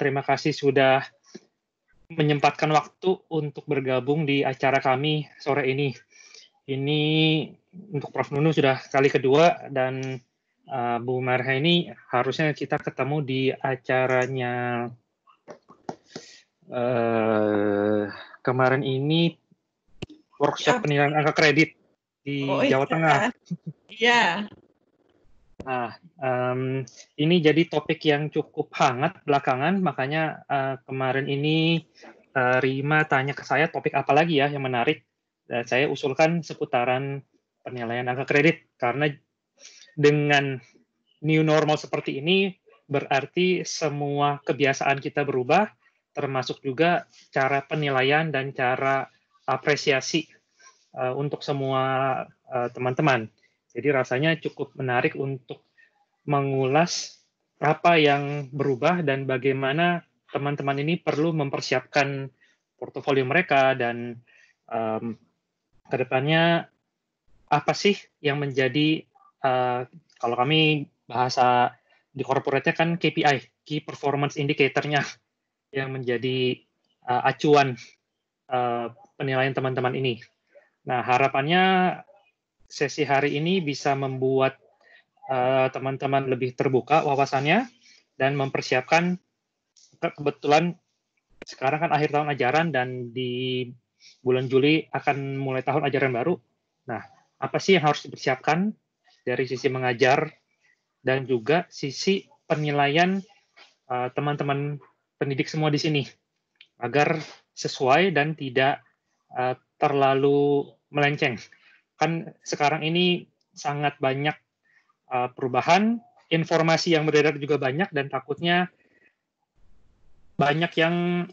Terima kasih sudah menyempatkan waktu untuk bergabung di acara kami sore ini. Ini untuk Prof. Nunu sudah kali kedua dan Bu Marha ini harusnya kita ketemu di acaranya kemarin ini workshop penilaian angka kredit di Jawa Tengah. Iya. Nah, ini jadi topik yang cukup hangat belakangan, makanya kemarin ini Rima tanya ke saya topik apa lagi ya yang menarik. Saya usulkan seputaran penilaian angka kredit, karena dengan new normal seperti ini berarti semua kebiasaan kita berubah, termasuk juga cara penilaian dan cara apresiasi untuk semua teman-teman. Jadi rasanya cukup menarik untuk mengulas apa yang berubah dan bagaimana teman-teman ini perlu mempersiapkan portofolio mereka dan kedepannya apa sih yang menjadi kalau kami bahasa di corporate-nya kan KPI, Key Performance Indicator-nya yang menjadi acuan penilaian teman-teman ini. Nah, harapannya sesi hari ini bisa membuat teman-teman lebih terbuka wawasannya dan mempersiapkan, kebetulan sekarang kan akhir tahun ajaran dan di bulan Juli akan mulai tahun ajaran baru. Nah, apa sih yang harus dipersiapkan dari sisi mengajar dan juga sisi penilaian teman-teman pendidik semua di sini agar sesuai dan tidak terlalu melenceng. Kan sekarang ini sangat banyak perubahan, informasi yang beredar juga banyak, dan takutnya banyak yang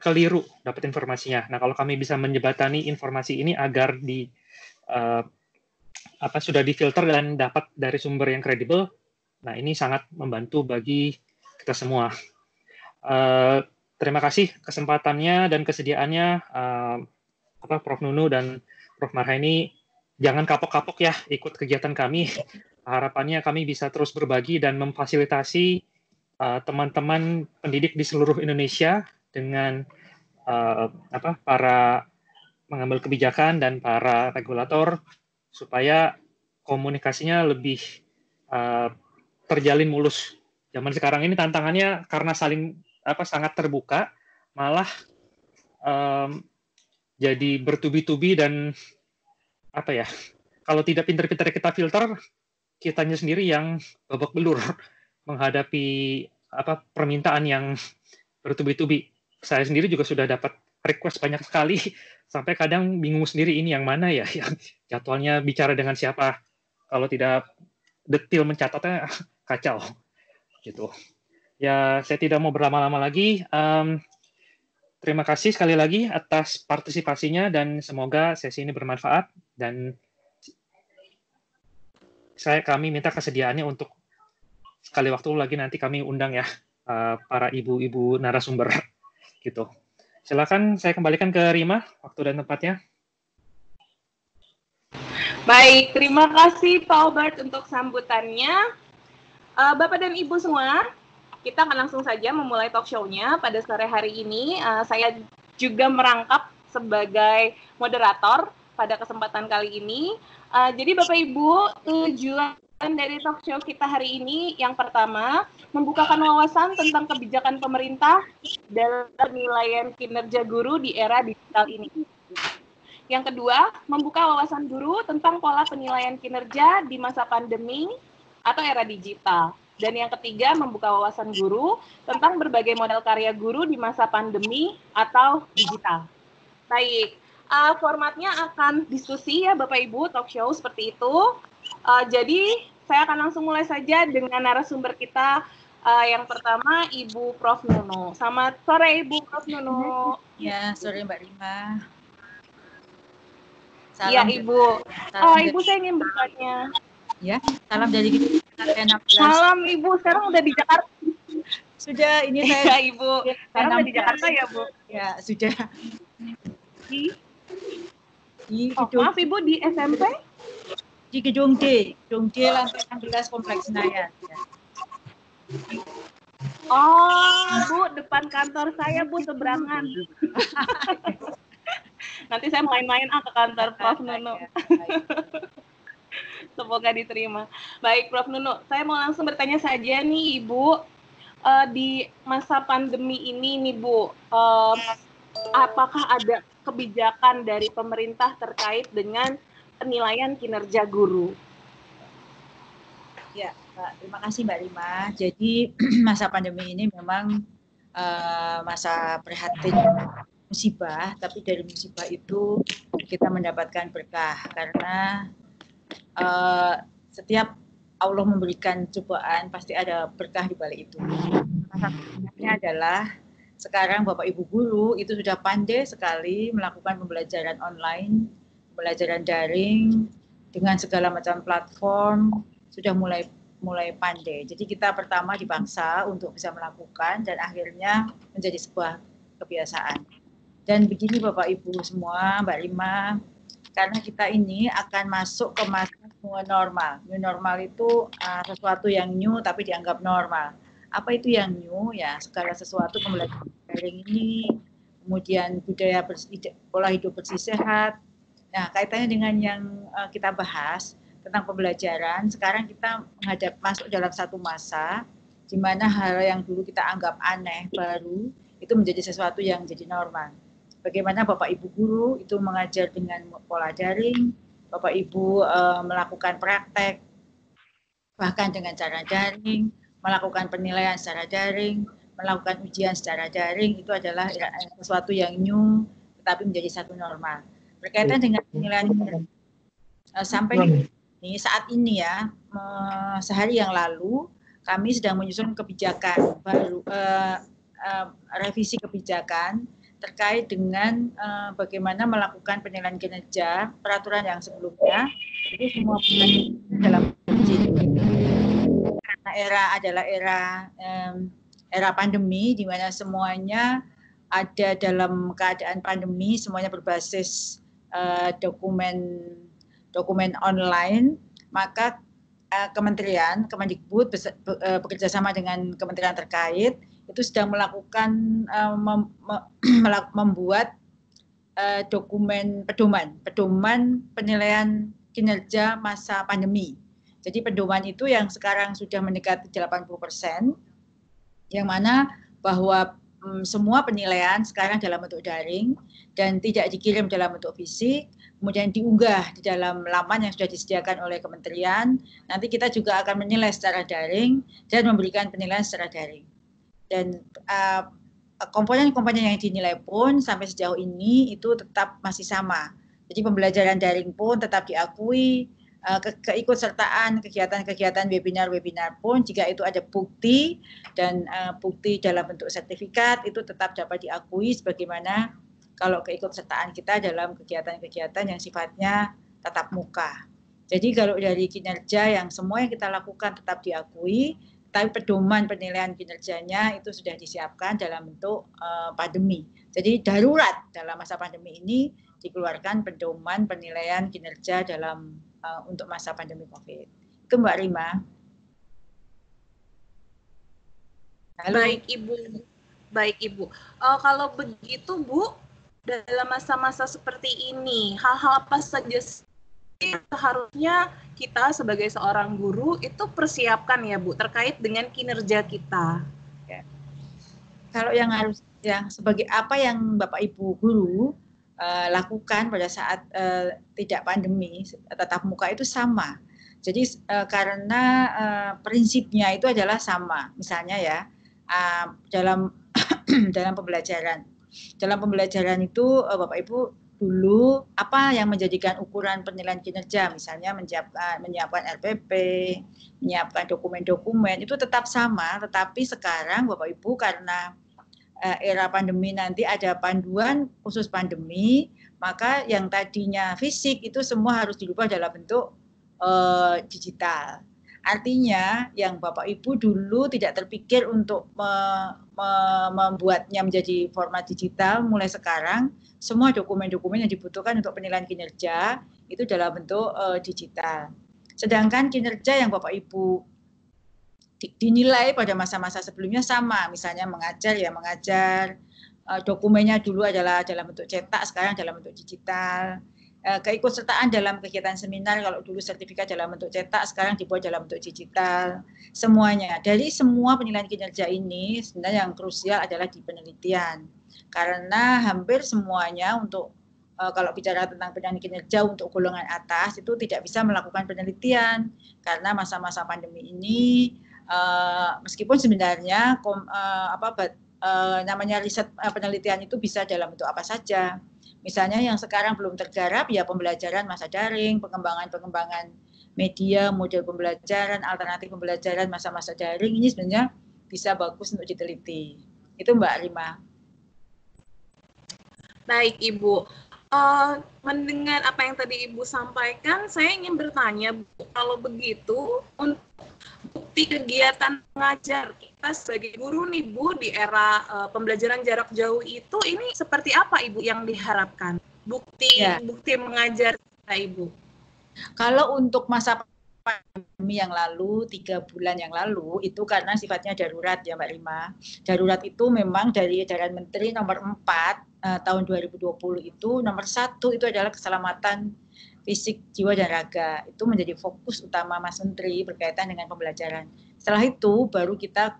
keliru dapat informasinya. Nah, kalau kami bisa menjembatani informasi ini agar sudah difilter dan dapat dari sumber yang kredibel, nah ini sangat membantu bagi kita semua. Terima kasih kesempatannya dan kesediaannya, Prof. Nunu dan Prof. Marha ini. Jangan kapok-kapok ya ikut kegiatan kami. Harapannya kami bisa terus berbagi dan memfasilitasi teman-teman pendidik di seluruh Indonesia dengan para pengambil kebijakan dan para regulator supaya komunikasinya lebih terjalin mulus. Zaman sekarang ini tantangannya karena sangat terbuka, malah jadi bertubi-tubi dan kalau tidak pintar-pintar kita filter, kitanya sendiri yang babak belur menghadapi permintaan yang bertubi-tubi. Saya sendiri juga sudah dapat request banyak sekali, sampai kadang bingung sendiri ini yang mana ya, yang jadwalnya bicara dengan siapa. Kalau tidak detail mencatatnya kacau gitu. Ya, saya tidak mau berlama-lama lagi. Terima kasih sekali lagi atas partisipasinya dan semoga sesi ini bermanfaat, dan kami minta kesediaannya untuk sekali waktu lagi nanti kami undang ya para ibu-ibu narasumber gitu. Silakan saya kembalikan ke Rima waktu dan tempatnya. Baik, terima kasih Pak Albert untuk sambutannya. Bapak dan Ibu semua, kita akan langsung saja memulai talk show-nya pada sore hari ini. Saya juga merangkap sebagai moderator pada kesempatan kali ini. Jadi Bapak Ibu, tujuan dari talk show kita hari ini yang pertama, membukakan wawasan tentang kebijakan pemerintah dalam penilaian kinerja guru di era digital ini. Yang kedua, membuka wawasan guru tentang pola penilaian kinerja di masa pandemi atau era digital. Dan yang ketiga, membuka wawasan guru tentang berbagai model karya guru di masa pandemi atau digital. Baik, formatnya akan diskusi ya Bapak Ibu, talk show seperti itu. Jadi saya akan langsung mulai saja dengan narasumber kita. Yang pertama Ibu Prof. Nunu. Selamat sore Ibu Prof. Nunu. Ya, sore Mbak Rima. Iya Ibu. Ibu saya ingin bertanya. Ya, salam dari Salam Ibu, sekarang udah di Jakarta. Sudah, ini saya Ibu. Sekarang udah di Jakarta ya Bu? Ya, sudah. Maaf Ibu, di SMP? Di Gedung D lantai 16 Kompleks Senayan. Ya. Oh, Bu, depan kantor saya, Bu, seberangan. Nanti saya main-main ke kantor Prof. Nunu. Semoga diterima. Baik, Prof. Nunu, saya mau langsung bertanya saja nih, Ibu. Di masa pandemi ini nih, Bu, apakah ada kebijakan dari pemerintah terkait dengan penilaian kinerja guru? Ya, terima kasih Mbak Rima. Jadi masa pandemi ini memang masa prihatin musibah, tapi dari musibah itu kita mendapatkan berkah karena setiap Allah memberikan cobaan pasti ada berkah di balik itu. Salah satunya adalah sekarang Bapak Ibu guru itu sudah pandai sekali melakukan pembelajaran online, pembelajaran daring dengan segala macam platform sudah mulai pandai. Jadi kita pertama dipaksa untuk bisa melakukan dan akhirnya menjadi sebuah kebiasaan. Dan begini Bapak Ibu semua, Mbak Rima, karena kita ini akan masuk ke masa new normal. New normal itu sesuatu yang new tapi dianggap normal. Apa itu yang new? Ya, segala sesuatu pembelajaran daring ini, kemudian budaya pola hidup bersih sehat. Nah, kaitannya dengan yang kita bahas tentang pembelajaran, sekarang kita masuk dalam satu masa di mana hal yang dulu kita anggap aneh, baru, itu menjadi sesuatu yang jadi normal. Bagaimana Bapak Ibu guru itu mengajar dengan pola daring, Bapak Ibu melakukan praktek, bahkan dengan cara daring, melakukan penilaian secara daring, melakukan ujian secara daring, itu adalah sesuatu yang new, tetapi menjadi satu normal. Berkaitan dengan penilaian sampai saat ini ya, sehari yang lalu kami sedang menyusun kebijakan baru, revisi kebijakan terkait dengan bagaimana melakukan penilaian kinerja peraturan yang sebelumnya itu semua dalam karena era adalah era pandemi di mana semuanya ada dalam keadaan pandemi, semuanya berbasis dokumen online, maka Kementerian Kemendikbud bekerjasama dengan kementerian terkait itu sedang melakukan membuat dokumen pedoman penilaian kinerja masa pandemi. Jadi pedoman itu yang sekarang sudah mendekati 80%, yang mana bahwa semua penilaian sekarang dalam bentuk daring dan tidak dikirim dalam bentuk fisik, kemudian diunggah di dalam laman yang sudah disediakan oleh kementerian. Nanti kita juga akan menilai secara daring dan memberikan penilaian secara daring. Dan komponen-komponen yang dinilai pun sampai sejauh ini itu tetap masih sama. Jadi pembelajaran daring pun tetap diakui, keikutsertaan kegiatan-kegiatan webinar pun jika itu ada bukti dan bukti dalam bentuk sertifikat itu tetap dapat diakui sebagaimana kalau keikutsertaan kita dalam kegiatan-kegiatan yang sifatnya tatap muka. Jadi kalau dari kinerja yang semua yang kita lakukan tetap diakui, tapi pedoman penilaian kinerjanya itu sudah disiapkan dalam bentuk pandemi. Jadi darurat dalam masa pandemi ini dikeluarkan pedoman penilaian kinerja dalam untuk masa pandemi COVID. Itu Mbak Rima. Halo. Baik Ibu. Kalau begitu Bu, dalam masa-masa seperti ini, hal-hal apa saja seharusnya kita sebagai seorang guru itu persiapkan ya Bu terkait dengan kinerja kita? Ya. Kalau yang sebagai apa yang Bapak Ibu guru lakukan pada saat tidak pandemi tatap muka itu sama. Jadi karena prinsipnya itu adalah sama. Misalnya ya dalam pembelajaran. Dalam pembelajaran itu Bapak Ibu dulu apa yang menjadikan ukuran penilaian kinerja, misalnya menyiapkan RPP, menyiapkan dokumen-dokumen itu tetap sama, tetapi sekarang Bapak Ibu karena era pandemi nanti ada panduan khusus pandemi, maka yang tadinya fisik itu semua harus dirubah dalam bentuk digital. Artinya yang Bapak Ibu dulu tidak terpikir untuk membuatnya menjadi format digital, mulai sekarang semua dokumen-dokumen yang dibutuhkan untuk penilaian kinerja itu dalam bentuk digital. Sedangkan kinerja yang Bapak Ibu dinilai pada masa-masa sebelumnya sama, misalnya mengajar ya mengajar, dokumennya dulu adalah dalam bentuk cetak, sekarang dalam bentuk digital. Keikutsertaan dalam kegiatan seminar, kalau dulu sertifikat dalam bentuk cetak, sekarang dibuat dalam bentuk digital. Semuanya, dari semua penilaian kinerja ini sebenarnya yang krusial adalah di penelitian. Karena hampir semuanya untuk kalau bicara tentang penilaian kinerja untuk golongan atas itu tidak bisa melakukan penelitian karena masa-masa pandemi ini meskipun sebenarnya namanya riset penelitian itu bisa dalam bentuk apa saja. Misalnya yang sekarang belum tergarap ya pembelajaran masa daring, pengembangan media, model pembelajaran, alternatif pembelajaran masa-masa daring ini sebenarnya bisa bagus untuk diteliti. Itu Mbak Rima. Baik Ibu. Mendengar apa yang tadi Ibu sampaikan, saya ingin bertanya, Bu, kalau begitu untuk bukti kegiatan mengajar kita sebagai guru nih Bu di era pembelajaran jarak jauh itu ini seperti apa Ibu yang diharapkan? Bukti mengajar kita Ibu. Kalau untuk masa pandemi yang lalu, 3 bulan yang lalu, itu karena sifatnya darurat ya Mbak Rima. Darurat itu memang dari edaran Menteri nomor 4 tahun 2020 itu, nomor 1 itu adalah keselamatan fisik, jiwa, dan raga. Itu menjadi fokus utama Mas Menteri berkaitan dengan pembelajaran. Setelah itu baru kita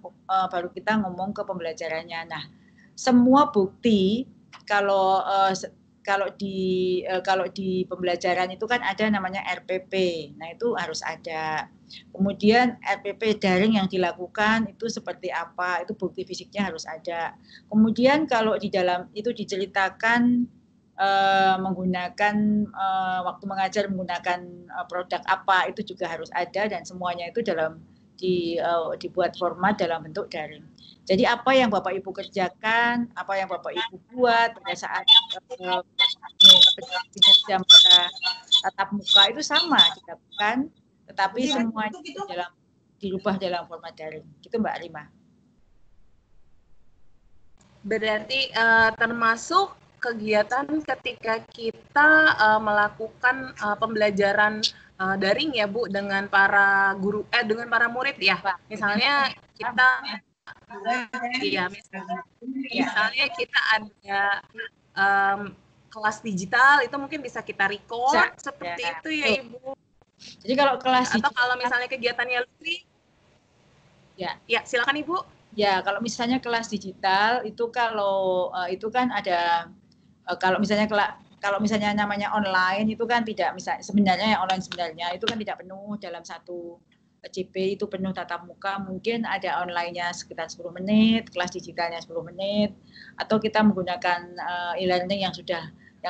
ngomong ke pembelajarannya. Nah, semua bukti kalau di pembelajaran itu kan ada namanya RPP. Nah, itu harus ada. Kemudian RPP daring yang dilakukan itu seperti apa? Itu bukti fisiknya harus ada. Kemudian kalau di dalam itu diceritakan menggunakan waktu mengajar menggunakan produk apa, itu juga harus ada dan semuanya itu dibuat format dalam bentuk daring. Jadi apa yang Bapak Ibu kerjakan, apa yang Bapak Ibu buat pada saat kinerja tatap muka itu sama dilakukan, tetapi semuanya dirubah dalam format daring. Gitu Mbak Rima. Berarti termasuk kegiatan ketika kita melakukan pembelajaran daring ya Bu dengan para guru dengan para murid ya. Misalnya kita misalnya kita ada kelas digital itu mungkin bisa kita record seperti itu ya Ibu. Jadi kalau kelas atau kalau misalnya kegiatannya Lutfi ya silakan Ibu. Ya, kalau misalnya kelas digital itu kalau itu kan ada kalau misalnya namanya online itu kan tidak sebenarnya yang online sebenarnya itu kan tidak penuh dalam satu CP itu penuh tatap muka, mungkin ada online-nya sekitar 10 menit, kelas digitalnya 10 menit, atau kita menggunakan e-learning yang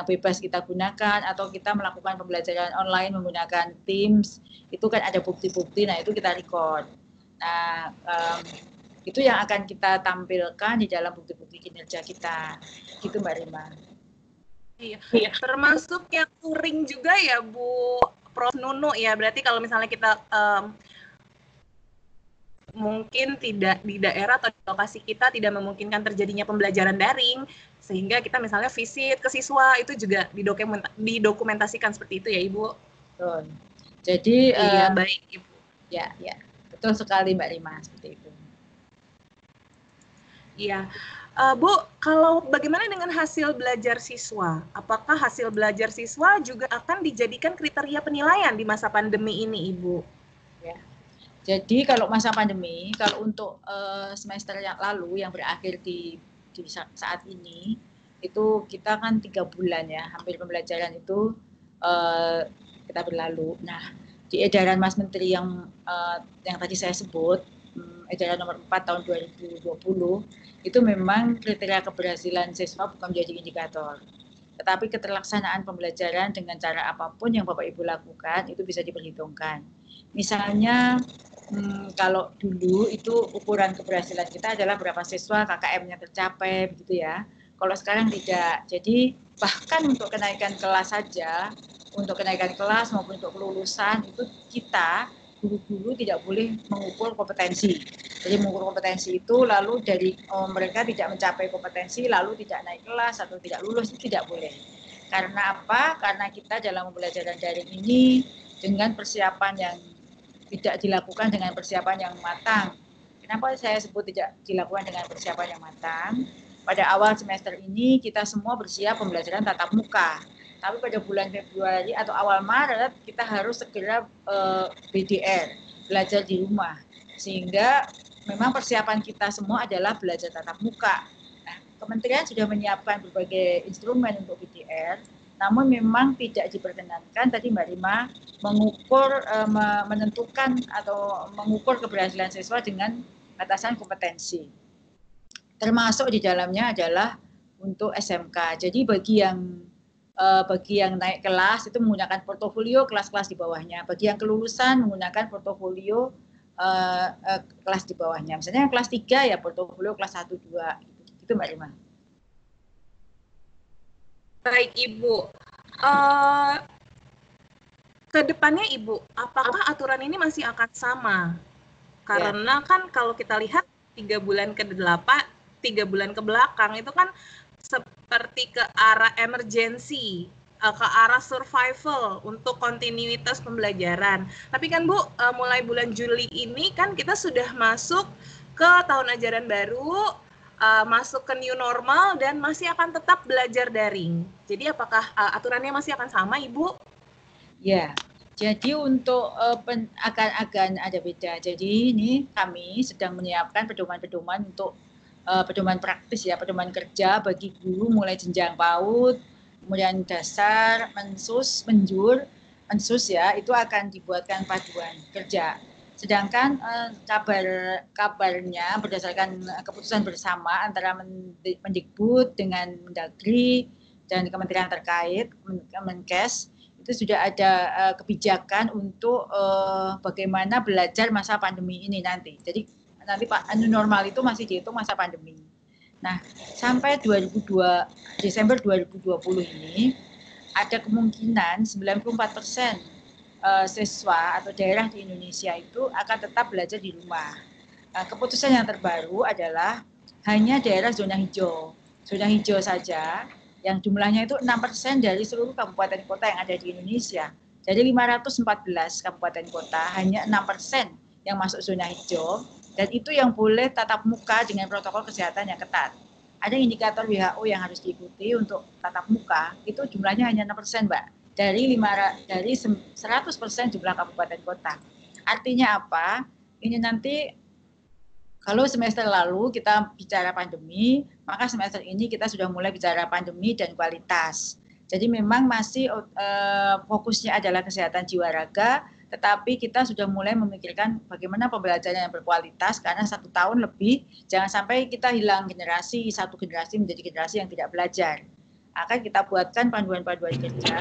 bebas kita gunakan, atau kita melakukan pembelajaran online menggunakan Teams, itu kan ada bukti-bukti, nah itu kita record. Nah, itu yang akan kita tampilkan di dalam bukti-bukti kinerja kita. Gitu Mbak Rima. Iya. Termasuk yang touring juga ya Bu Prof Nunu ya. Berarti kalau misalnya kita mungkin tidak di daerah atau di lokasi kita tidak memungkinkan terjadinya pembelajaran daring, sehingga kita misalnya visit ke siswa itu juga didokumentasikan seperti itu ya Ibu. Betul. Jadi baik Ibu. Ya, betul sekali Mbak Rima seperti itu. Iya. Bu, kalau bagaimana dengan hasil belajar siswa? Apakah hasil belajar siswa juga akan dijadikan kriteria penilaian di masa pandemi ini, Ibu? Ya. Jadi kalau masa pandemi, kalau untuk semester yang lalu yang berakhir di saat ini, itu kita kan 3 bulan ya, hampir pembelajaran itu kita berlalu. Nah, di edaran Mas Menteri yang tadi saya sebut, edaran nomor 4 tahun 2020, itu memang kriteria keberhasilan siswa bukan menjadi indikator. Tetapi keterlaksanaan pembelajaran dengan cara apapun yang Bapak Ibu lakukan, itu bisa diperhitungkan. Misalnya, kalau dulu itu ukuran keberhasilan kita adalah berapa siswa KKM-nya tercapai, begitu ya. Kalau sekarang tidak. Jadi bahkan untuk kenaikan kelas saja, untuk kenaikan kelas maupun untuk kelulusan, itu kita guru-guru tidak boleh mengukur kompetensi. Jadi mengukur kompetensi itu lalu dari mereka tidak mencapai kompetensi lalu tidak naik kelas atau tidak lulus, itu tidak boleh. Karena apa? Karena kita dalam pembelajaran daring ini dengan persiapan yang tidak dilakukan dengan persiapan yang matang. Kenapa saya sebut tidak dilakukan dengan persiapan yang matang? Pada awal semester ini kita semua bersiap pembelajaran tatap muka. Tapi pada bulan Februari atau awal Maret kita harus segera BDR, belajar di rumah. Sehingga memang persiapan kita semua adalah belajar tatap muka. Nah, Kementerian sudah menyiapkan berbagai instrumen untuk BDR, namun memang tidak diperkenankan tadi Mbak Rima mengukur, menentukan atau mengukur keberhasilan siswa dengan batasan kompetensi. Termasuk di dalamnya adalah untuk SMK. Jadi bagi yang naik kelas itu menggunakan portofolio kelas-kelas di bawahnya. Bagi yang kelulusan menggunakan portofolio kelas di bawahnya. Misalnya yang kelas 3 ya portofolio kelas 1, 2. Itu Mbak Rima. Baik Ibu. Kedepannya Ibu, apakah aturan ini masih akan sama? Karena kan kalau kita lihat 3 bulan ke-8, 3 bulan ke belakang itu kan seperti ke arah emergency, ke arah survival untuk kontinuitas pembelajaran. Tapi kan Bu, mulai bulan Juli ini kan kita sudah masuk ke tahun ajaran baru, masuk ke new normal dan masih akan tetap belajar daring. Jadi apakah aturannya masih akan sama Ibu? Ya, jadi untuk akan ada beda. Jadi ini kami sedang menyiapkan pedoman-pedoman untuk pedoman praktis ya, pedoman kerja bagi guru mulai jenjang PAUD, kemudian dasar, mensus, menjur, mensus ya, itu akan dibuatkan paduan kerja. Sedangkan kabarnya berdasarkan keputusan bersama antara Mendikbud dengan Mendagri dan kementerian terkait, Kemenkes, itu sudah ada kebijakan untuk bagaimana belajar masa pandemi ini nanti. Jadi nanti new normal itu masih dihitung masa pandemi. Nah, sampai Desember 2020 ini ada kemungkinan 94% siswa atau daerah di Indonesia itu akan tetap belajar di rumah. Keputusan yang terbaru adalah hanya daerah zona hijau. Zona hijau saja yang jumlahnya itu 6% dari seluruh kabupaten kota yang ada di Indonesia. Dari 514 kabupaten kota, hanya 6% yang masuk zona hijau, dan itu yang boleh tatap muka dengan protokol kesehatan yang ketat. Ada indikator WHO yang harus diikuti untuk tatap muka, itu jumlahnya hanya 6%, Mbak. Dari 100% jumlah kabupaten kota. Artinya apa? Ini nanti kalau semester lalu kita bicara pandemi, maka semester ini kita sudah mulai bicara pandemi dan kualitas. Jadi memang masih fokusnya adalah kesehatan jiwa raga, tetapi kita sudah mulai memikirkan bagaimana pembelajaran yang berkualitas, karena 1 tahun lebih, jangan sampai kita hilang satu generasi menjadi generasi yang tidak belajar. Akan kita buatkan panduan-panduan kerja.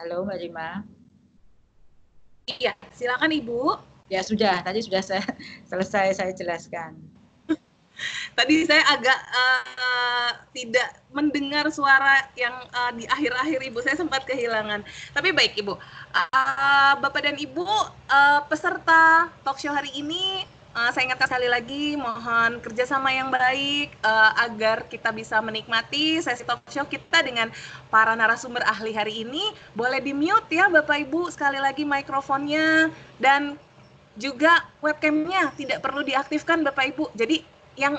Halo Mbak Rima. Iya, silakan Ibu. Ya sudah, tadi sudah selesai saya jelaskan. Tadi saya agak tidak mendengar suara yang di akhir-akhir Ibu, saya sempat kehilangan. Tapi baik Ibu, Bapak dan Ibu peserta talk show hari ini, saya ingatkan sekali lagi, mohon kerjasama yang baik agar kita bisa menikmati sesi talk show kita dengan para narasumber ahli hari ini. Boleh di-mute ya Bapak Ibu, sekali lagi mikrofonnya, dan juga webcamnya tidak perlu diaktifkan Bapak Ibu. Jadi yang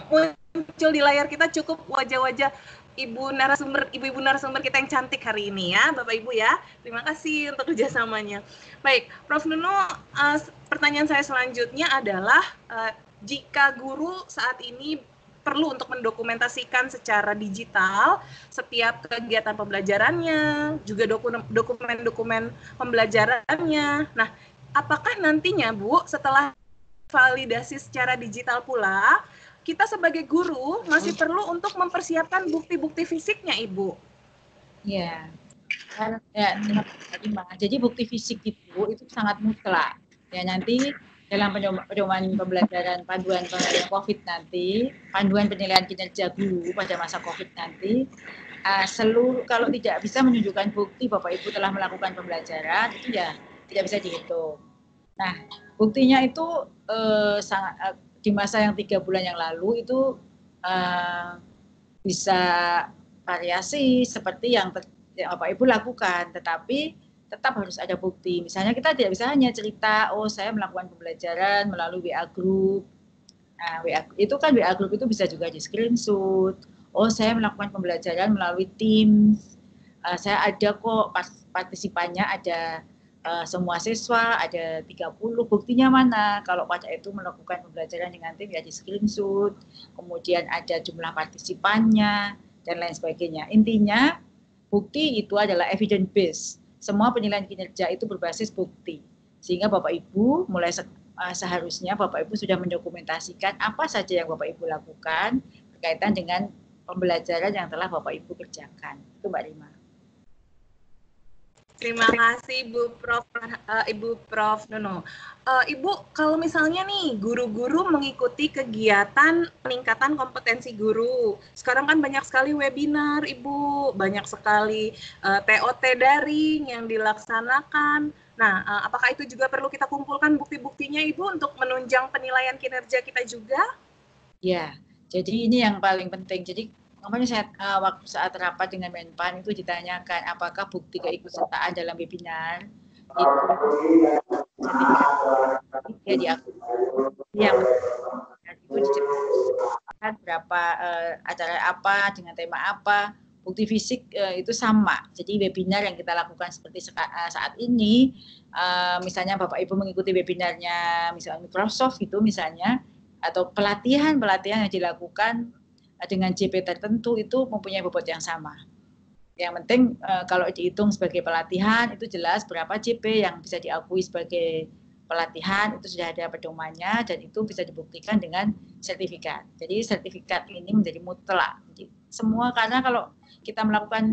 muncul di layar kita cukup wajah-wajah ibu-ibu narasumber kita yang cantik hari ini ya Bapak Ibu ya. Terima kasih untuk kerjasamanya. Baik, Prof. Nuno, pertanyaan saya selanjutnya adalah jika guru saat ini perlu untuk mendokumentasikan secara digital setiap kegiatan pembelajarannya, juga dokumen-dokumen pembelajarannya. Nah, apakah nantinya Bu, setelah validasi secara digital pula, kita sebagai guru masih perlu untuk mempersiapkan bukti-bukti fisiknya, Ibu? Ya, jadi bukti fisik itu sangat mutlak. Ya nanti dalam pedoman pembelajaran panduan penilaian COVID nanti, panduan penilaian kinerja guru pada masa COVID nanti, seluruh kalau tidak bisa menunjukkan bukti Bapak Ibu telah melakukan pembelajaran itu ya tidak bisa dihitung. Nah, buktinya itu sangat di masa yang 3 bulan yang lalu itu bisa variasi seperti yang Bapak Ibu lakukan, tetapi tetap harus ada bukti. Misalnya kita tidak bisa hanya cerita, oh saya melakukan pembelajaran melalui WA group. Nah, itu kan WA group itu bisa juga di screenshot. Oh saya melakukan pembelajaran melalui Teams. Saya ada kok partisipannya, ada semua siswa, ada 30, buktinya mana? Kalau pada itu melakukan pembelajaran dengan tim ya di screenshot, kemudian ada jumlah partisipannya, dan lain sebagainya. Intinya, bukti itu adalah evidence based. Semua penilaian kinerja itu berbasis bukti. Sehingga Bapak Ibu mulai seharusnya Bapak Ibu sudah mendokumentasikan apa saja yang Bapak Ibu lakukan berkaitan dengan pembelajaran yang telah Bapak Ibu kerjakan. Itu Mbak Rima. Terima kasih Ibu Prof Nuno. Ibu, kalau misalnya nih guru-guru mengikuti kegiatan peningkatan kompetensi guru, sekarang kan banyak sekali webinar, Ibu, banyak sekali TOT daring yang dilaksanakan. Nah, apakah itu juga perlu kita kumpulkan bukti-buktinya, Ibu, untuk menunjang penilaian kinerja kita juga? Ya, jadi ini yang paling penting. Jadi kemarin waktu saat rapat dengan Menpan itu ditanyakan apakah bukti keikutsertaan dalam webinar itu diakui yang itu diceritakan berapa acara apa dengan tema apa, bukti fisik itu sama. Jadi webinar yang kita lakukan seperti saat ini, misalnya Bapak Ibu mengikuti webinarnya misalnya Microsoft itu misalnya, atau pelatihan yang dilakukan dengan JP tertentu itu mempunyai bobot yang sama. Yang penting kalau dihitung sebagai pelatihan itu jelas berapa JP yang bisa diakui sebagai pelatihan, itu sudah ada pedomannya dan itu bisa dibuktikan dengan sertifikat. Jadi sertifikat ini menjadi mutlak. Jadi semua, karena kalau kita melakukan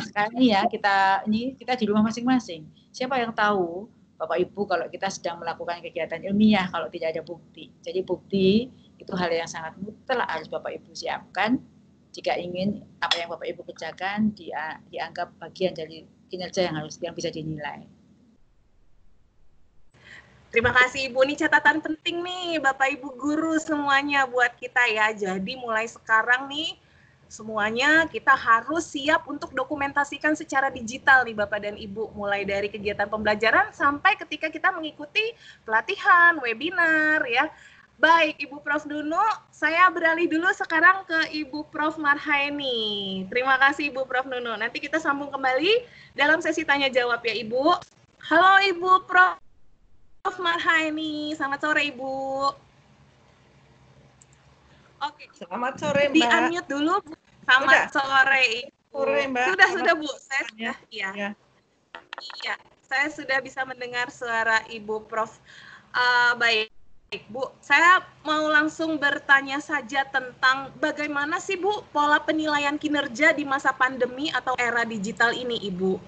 sekarang ini ya kita di rumah masing-masing. Siapa yang tahu Bapak Ibu kalau kita sedang melakukan kegiatan ilmiah kalau tidak ada bukti. Jadi bukti itu hal yang sangat mutlak harus Bapak Ibu siapkan jika ingin apa yang Bapak Ibu kerjakan dianggap bagian dari kinerja yang bisa dinilai. Terima kasih Ibu, ini catatan penting nih Bapak Ibu guru semuanya buat kita ya. Jadi mulai sekarang nih semuanya kita harus siap untuk dokumentasikan secara digital nih Bapak dan Ibu, mulai dari kegiatan pembelajaran sampai ketika kita mengikuti pelatihan, webinar ya. Baik, Ibu Prof Nuno, saya beralih dulu sekarang ke Ibu Prof Marhaini. Terima kasih Ibu Prof Nuno. Nanti kita sambung kembali dalam sesi tanya jawab ya Ibu. Halo Ibu Prof Marhaini, selamat sore Ibu. Oke, selamat sore Mbak. Di-unmute dulu. Selamat sore Ibu. Sore Mbak. Sudah Bu, saya sudah Iya, saya sudah bisa mendengar suara Ibu Prof. Baik. Bu, saya mau langsung bertanya saja tentang bagaimana sih Bu pola penilaian kinerja di masa pandemi atau era digital ini Ibu?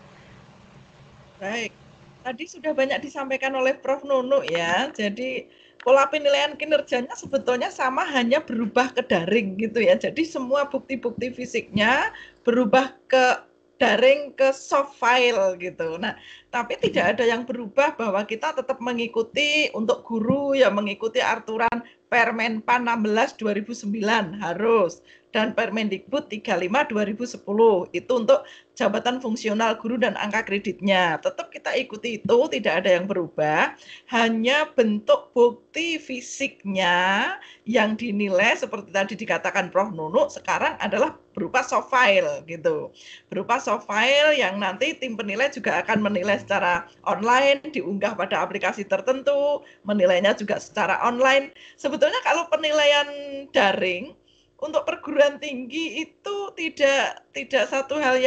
Baik, tadi sudah banyak disampaikan oleh Prof Nuno ya, jadi pola penilaian kinerjanya sebetulnya sama, hanya berubah ke daring gitu ya, jadi semua bukti-bukti fisiknya berubah ke daring, ke soft file gitu. Nah, tapi tidak ada yang berubah bahwa kita tetap mengikuti untuk guru ya, mengikuti aturan Permenpan 16 2009 harus, dan Permendikbud 35 2010 itu untuk jabatan fungsional guru dan angka kreditnya. Tetap kita ikuti itu, tidak ada yang berubah, hanya bentuk bukti fisiknya yang dinilai seperti tadi dikatakan Prof Nuno sekarang adalah berupa soft file gitu. Berupa soft file yang nanti tim penilai juga akan menilai secara online, diunggah pada aplikasi tertentu, menilainya juga secara online. Sebetulnya kalau penilaian daring untuk perguruan tinggi itu tidak satu hal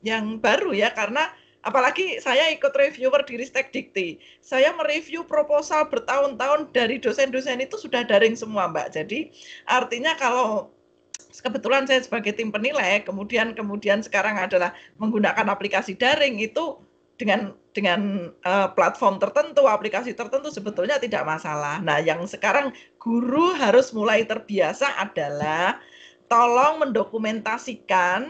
yang baru ya, karena apalagi saya ikut reviewer di Ristek Dikti. Saya mereview proposal bertahun-tahun dari dosen-dosen itu sudah daring semua Mbak. Jadi artinya kalau kebetulan saya sebagai tim penilai, kemudian sekarang adalah menggunakan aplikasi daring, itu platform tertentu, aplikasi tertentu sebetulnya tidak masalah. Nah, yang sekarang guru harus mulai terbiasa adalah tolong mendokumentasikan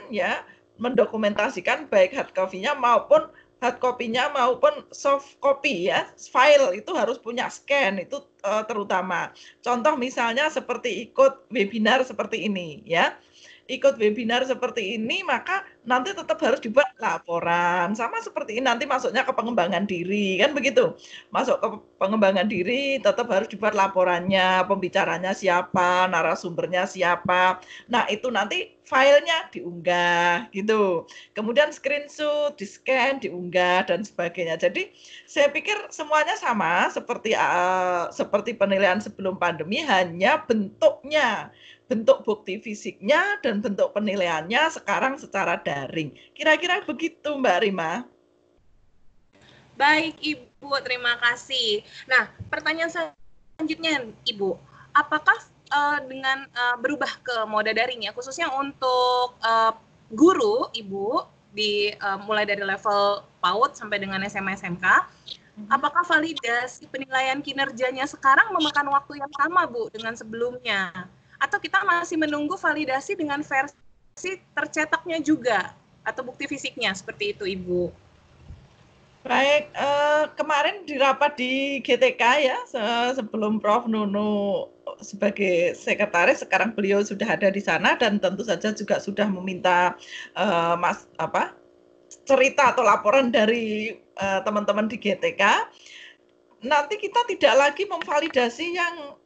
baik hard copy-nya maupun soft copy ya. File itu harus punya scan itu terutama. Contoh misalnya seperti ikut webinar seperti ini ya. Ikut webinar seperti ini, maka nanti tetap harus dibuat laporan. Sama seperti ini, nanti masuknya ke pengembangan diri, kan begitu. Masuk ke pengembangan diri, tetap harus dibuat laporannya, pembicaranya siapa, narasumbernya siapa. Nah, itu nanti filenya diunggah, gitu. Kemudian screenshot, di-scan, diunggah, dan sebagainya. Jadi, saya pikir semuanya sama, seperti penilaian sebelum pandemi, hanya bentuk bukti fisiknya dan bentuk penilaiannya sekarang secara daring. Kira-kira begitu, Mbak Rima. Baik, Ibu, terima kasih. Nah, pertanyaan selanjutnya, Ibu, apakah dengan berubah ke mode daring ya, khususnya untuk guru, Ibu, mulai dari level PAUD sampai dengan SMA SMK, apakah validasi penilaian kinerjanya sekarang memakan waktu yang sama, Bu, dengan sebelumnya? Atau kita masih menunggu validasi dengan versi tercetaknya juga atau bukti fisiknya, seperti itu, Ibu? Baik, kemarin di rapat di GTK ya, sebelum Prof. Nunu sebagai sekretaris, sekarang beliau sudah ada di sana dan tentu saja juga sudah meminta cerita atau laporan dari teman-teman di GTK. Nanti kita tidak lagi memvalidasi yang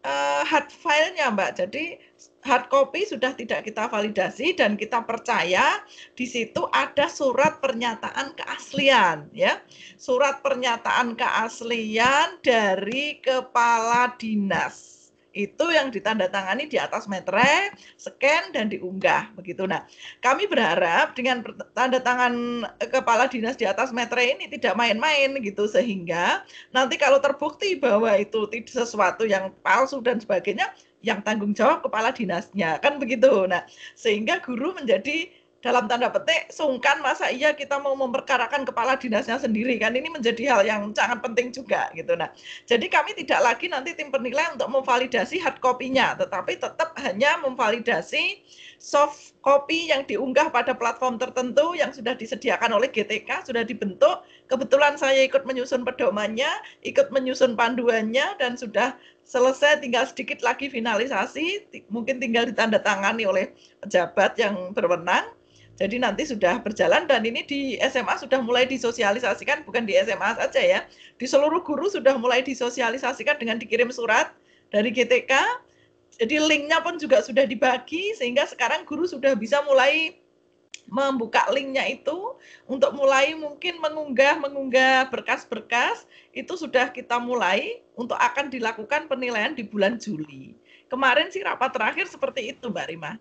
hard file-nya, Mbak. Jadi hard copy sudah tidak kita validasi dan kita percaya di situ ada surat pernyataan keaslian, ya. Surat pernyataan keaslian dari kepala dinas. Itu yang ditandatangani di atas metre, scan dan diunggah begitu. Nah, kami berharap dengan tanda tangan kepala dinas di atas metre ini tidak main-main gitu, sehingga nanti kalau terbukti bahwa itu sesuatu yang palsu dan sebagainya, yang tanggung jawab kepala dinasnya, kan begitu. Nah, sehingga guru menjadi dalam tanda petik sungkan, masa iya kita mau memperkarakan kepala dinasnya sendiri, kan ini menjadi hal yang sangat penting juga gitu. Nah, jadi kami tidak lagi nanti tim penilai untuk memvalidasi hard copy-nya, tetapi tetap hanya memvalidasi soft copy yang diunggah pada platform tertentu yang sudah disediakan oleh GTK, sudah dibentuk. Kebetulan saya ikut menyusun pedomannya, ikut menyusun panduannya, dan sudah selesai, tinggal sedikit lagi finalisasi, mungkin tinggal ditandatangani oleh pejabat yang berwenang. Jadi nanti sudah berjalan dan ini di SMA sudah mulai disosialisasikan, bukan di SMA saja ya. Di seluruh guru sudah mulai disosialisasikan dengan dikirim surat dari GTK. Jadi linknya pun juga sudah dibagi sehingga sekarang guru sudah bisa mulai membuka linknya itu untuk mulai mungkin mengunggah berkas-berkas. Itu sudah kita mulai untuk akan dilakukan penilaian di bulan Juli. Kemarin sih rapat terakhir seperti itu, Mbak Rima.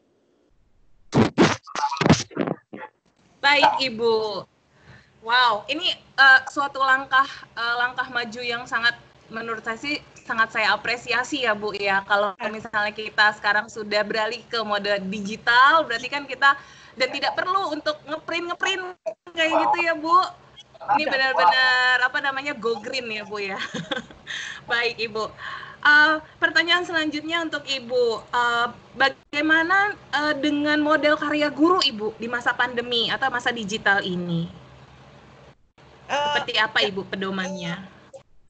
Baik, Ibu. Wow, ini suatu langkah maju yang sangat, menurut saya sih sangat saya apresiasi ya, Bu ya. Kalau misalnya kita sekarang sudah beralih ke mode digital, berarti kan kita dan tidak perlu untuk ngeprint kayak gitu ya, Bu. Ini benar-benar go green ya, Bu ya. Baik, Ibu. Pertanyaan selanjutnya untuk Ibu, bagaimana dengan model karya guru, Ibu, di masa pandemi atau masa digital ini? Seperti apa, Ibu, pedomannya?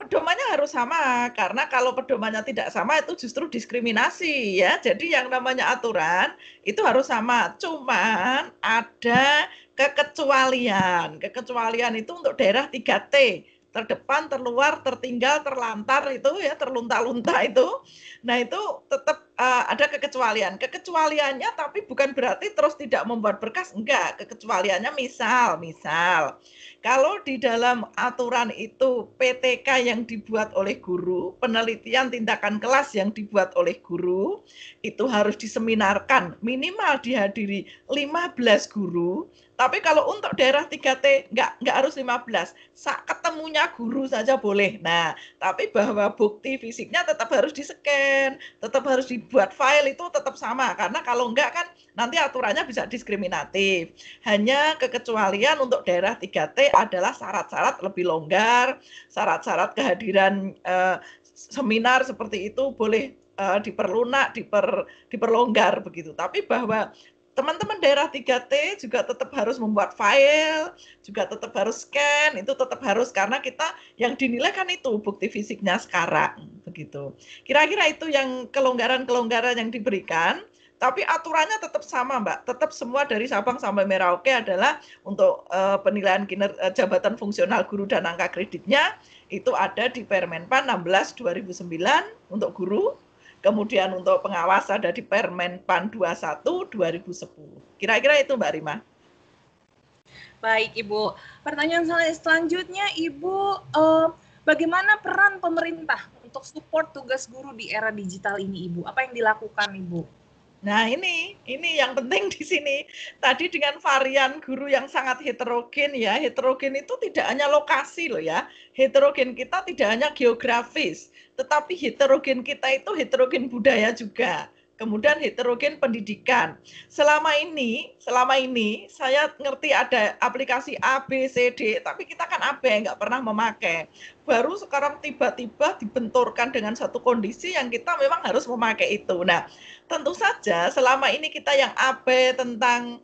Pedomannya harus sama, karena kalau pedomannya tidak sama itu justru diskriminasi ya. Jadi yang namanya aturan itu harus sama, cuman ada kekecualian. Kekecualian itu untuk daerah 3T. Terdepan, terluar, tertinggal, terlantar itu ya, terlunta-lunta itu. Nah, itu tetap ada kekecualian. Kekecualiannya tapi bukan berarti terus tidak membuat berkas, enggak. Kekecualiannya misal kalau di dalam aturan itu PTK yang dibuat oleh guru, penelitian tindakan kelas yang dibuat oleh guru, itu harus diseminarkan, minimal dihadiri 15 guru. Tapi kalau untuk daerah 3T nggak harus 15, ketemunya guru saja boleh. Nah, tapi bahwa bukti fisiknya tetap harus di-scan, tetap harus dibuat file itu tetap sama, karena kalau enggak kan nanti aturannya bisa diskriminatif. Hanya kekecualian untuk daerah 3T adalah syarat-syarat lebih longgar, syarat-syarat kehadiran seminar seperti itu boleh diperlunak, diperlonggar begitu. Tapi bahwa teman-teman daerah 3T juga tetap harus membuat file, juga tetap harus scan, itu tetap harus, karena kita yang dinilai kan itu bukti fisiknya sekarang begitu. Kira-kira itu yang kelonggaran-kelonggaran yang diberikan, tapi aturannya tetap sama, Mbak. Tetap semua dari Sabang sampai Merauke adalah untuk penilaian jabatan fungsional guru dan angka kreditnya itu ada di Permenpan 16 2009 untuk guru. Kemudian untuk pengawas ada di Permenpan 21 2010. Kira-kira itu Mbak Rima. Baik Ibu. Pertanyaan selanjutnya Ibu, bagaimana peran pemerintah untuk support tugas guru di era digital ini Ibu? Apa yang dilakukan Ibu? Nah ini yang penting di sini. Tadi dengan varian guru yang sangat heterogen ya, heterogen itu tidak hanya lokasi loh ya, heterogen kita tidak hanya geografis, tetapi heterogen kita itu heterogen budaya juga. Kemudian heterogen pendidikan. Selama ini saya ngerti ada aplikasi A, B, C, D, tapi kita kan AB nggak pernah memakai. Baru sekarang tiba-tiba dibenturkan dengan satu kondisi yang kita memang harus memakai itu. Nah, tentu saja selama ini kita yang AB tentang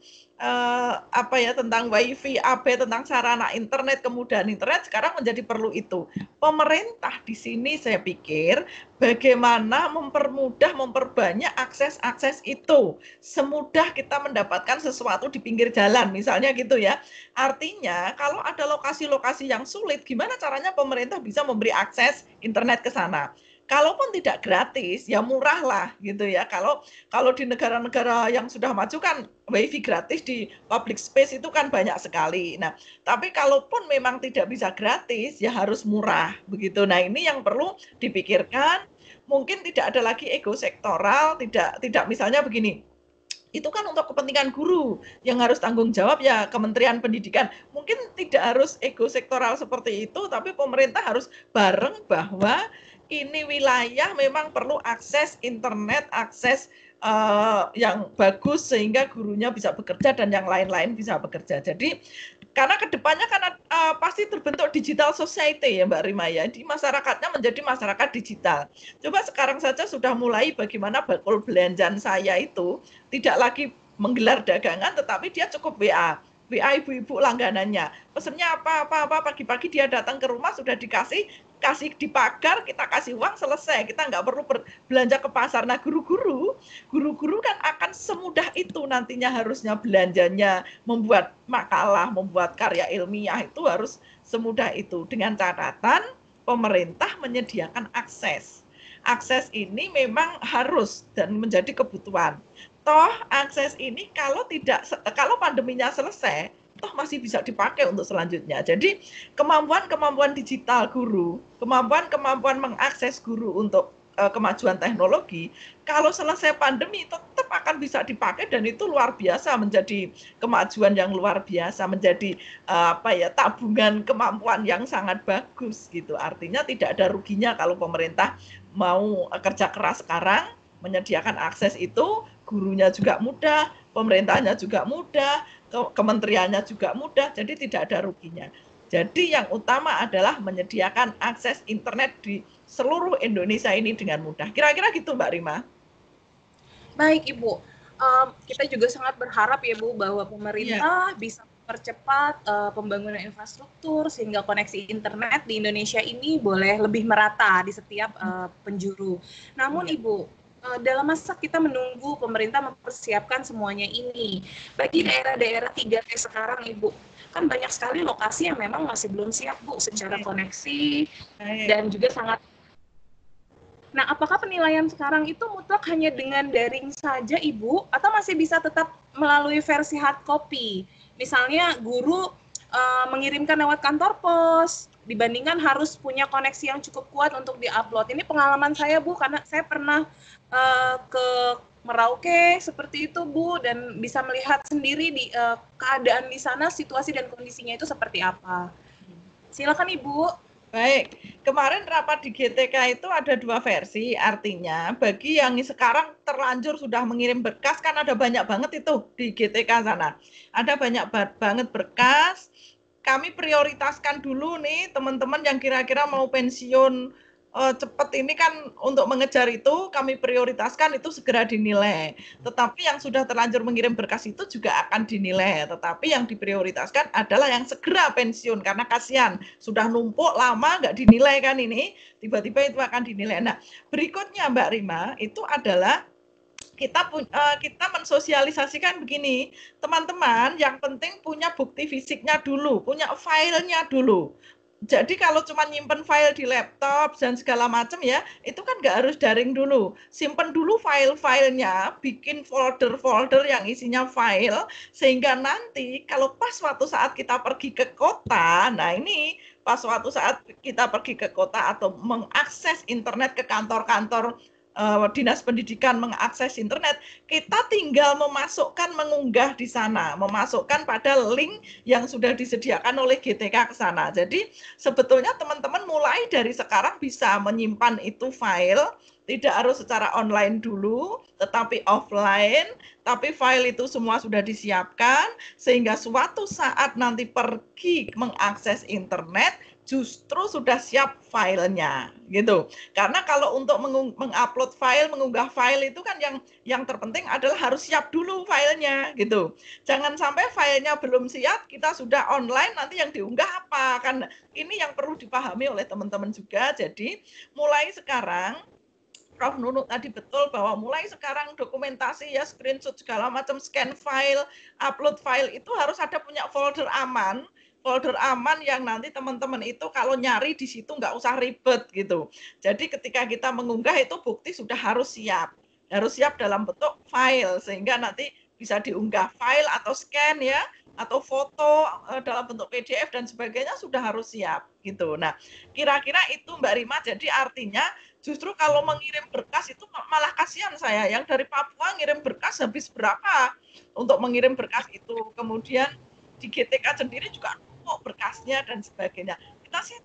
tentang wifi, AB tentang sarana internet, kemudahan internet, sekarang menjadi perlu itu. Pemerintah di sini saya pikir bagaimana mempermudah, memperbanyak akses itu. Semudah kita mendapatkan sesuatu di pinggir jalan, misalnya gitu ya. Artinya kalau ada lokasi-lokasi yang sulit, gimana caranya pemerintah bisa memberi akses internet ke sana? Kalaupun tidak gratis, ya murah lah gitu ya. Kalau di negara-negara yang sudah maju kan wifi gratis di public space itu kan banyak sekali. Nah, tapi kalaupun memang tidak bisa gratis, ya harus murah begitu. Nah, ini yang perlu dipikirkan. Mungkin tidak ada lagi ego sektoral, tidak misalnya begini. Itu kan untuk kepentingan guru yang harus tanggung jawab ya Kementerian Pendidikan. Mungkin tidak harus ego sektoral seperti itu, tapi pemerintah harus bareng bahwa ini wilayah memang perlu akses internet, akses yang bagus sehingga gurunya bisa bekerja dan yang lain-lain bisa bekerja. Jadi karena kedepannya kan pasti terbentuk digital society ya Mbak Rima ya, di masyarakatnya menjadi masyarakat digital. Coba sekarang saja sudah mulai bagaimana bakul belanjaan saya itu tidak lagi menggelar dagangan, tetapi dia cukup WA ibu-ibu langganannya. Pesennya apa pagi-pagi dia datang ke rumah sudah kasih di pagar, kita kasih uang selesai. Kita nggak perlu belanja ke pasar. Nah, guru-guru kan akan semudah itu nantinya harusnya belanjanya, membuat makalah, membuat karya ilmiah itu harus semudah itu dengan catatan pemerintah menyediakan akses. Akses ini memang harus dan menjadi kebutuhan. Toh akses ini kalau pandeminya selesai, toh masih bisa dipakai untuk selanjutnya. Jadi kemampuan digital guru, kemampuan mengakses guru untuk kemajuan teknologi, kalau selesai pandemi tetap akan bisa dipakai dan itu luar biasa, menjadi kemajuan yang luar biasa, menjadi tabungan kemampuan yang sangat bagus gitu. Artinya tidak ada ruginya kalau pemerintah mau kerja keras sekarang menyediakan akses itu, gurunya juga mudah, pemerintahnya juga mudah, kementeriannya juga mudah, jadi tidak ada ruginya. Jadi yang utama adalah menyediakan akses internet di seluruh Indonesia ini dengan mudah. Kira-kira gitu Mbak Rima. Baik Ibu, kita juga sangat berharap ya Bu bahwa pemerintah bisa mempercepat pembangunan infrastruktur sehingga koneksi internet di Indonesia ini boleh lebih merata di setiap penjuru. Namun Ibu, dalam masa kita menunggu pemerintah mempersiapkan semuanya ini, bagi daerah-daerah 3T sekarang Ibu, kan banyak sekali lokasi yang memang masih belum siap Bu secara koneksi dan juga sangat. Nah, apakah penilaian sekarang itu mutlak hanya dengan daring saja Ibu, atau masih bisa tetap melalui versi hard copy? Misalnya guru mengirimkan lewat kantor pos, dibandingkan harus punya koneksi yang cukup kuat untuk diupload. Ini pengalaman saya Bu, karena saya pernah ke Merauke seperti itu Bu, dan bisa melihat sendiri di keadaan di sana, situasi dan kondisinya itu seperti apa. Silakan Ibu. Baik, kemarin rapat di GTK itu ada 2 versi, artinya bagi yang sekarang terlanjur sudah mengirim berkas, kan ada banyak banget itu di GTK sana. Ada banyak banget berkas, kami prioritaskan dulu nih teman-teman yang kira-kira mau pensiun cepat ini kan untuk mengejar itu kami prioritaskan itu segera dinilai. Tetapi yang sudah terlanjur mengirim berkas itu juga akan dinilai. Tetapi yang diprioritaskan adalah yang segera pensiun karena kasihan sudah numpuk lama nggak dinilai kan ini tiba-tiba itu akan dinilai. Nah berikutnya Mbak Rima itu adalah kita mensosialisasikan begini, teman-teman yang penting punya bukti fisiknya dulu, punya filenya dulu. Jadi kalau cuma nyimpen file di laptop dan segala macam ya, itu kan nggak harus daring dulu. Simpen dulu file-filenya, bikin folder-folder yang isinya file, sehingga nanti kalau pas suatu saat kita pergi ke kota, nah ini pas suatu saat kita pergi ke kota atau mengakses internet ke kantor-kantor Dinas Pendidikan mengakses internet, kita tinggal mengunggah di sana, memasukkan pada link yang sudah disediakan oleh GTK ke sana. Jadi sebetulnya teman-teman mulai dari sekarang bisa menyimpan itu file, tidak harus secara online dulu, tetapi offline, tapi file itu semua sudah disiapkan, sehingga suatu saat nanti pergi mengakses internet, justru sudah siap filenya gitu. Karena kalau untuk mengupload file, mengunggah file itu kan yang terpenting adalah harus siap dulu filenya gitu. Jangan sampai filenya belum siap, kita sudah online nanti yang diunggah apa kan. Ini yang perlu dipahami oleh teman-teman juga. Jadi mulai sekarang Prof. Nunuk tadi betul bahwa mulai sekarang dokumentasi ya screenshot segala macam scan file, upload file itu harus ada punya folder aman yang nanti teman-teman itu kalau nyari di situ nggak usah ribet gitu. Jadi ketika kita mengunggah itu bukti sudah harus siap dalam bentuk file sehingga nanti bisa diunggah file atau scan ya atau foto dalam bentuk PDF dan sebagainya sudah harus siap gitu. Nah, kira-kira itu Mbak Rima, jadi artinya justru kalau mengirim berkas itu malah kasihan saya yang dari Papua ngirim berkas habis berapa untuk mengirim berkas itu. Kemudian di GTK sendiri juga berkasnya dan sebagainya. Kita sih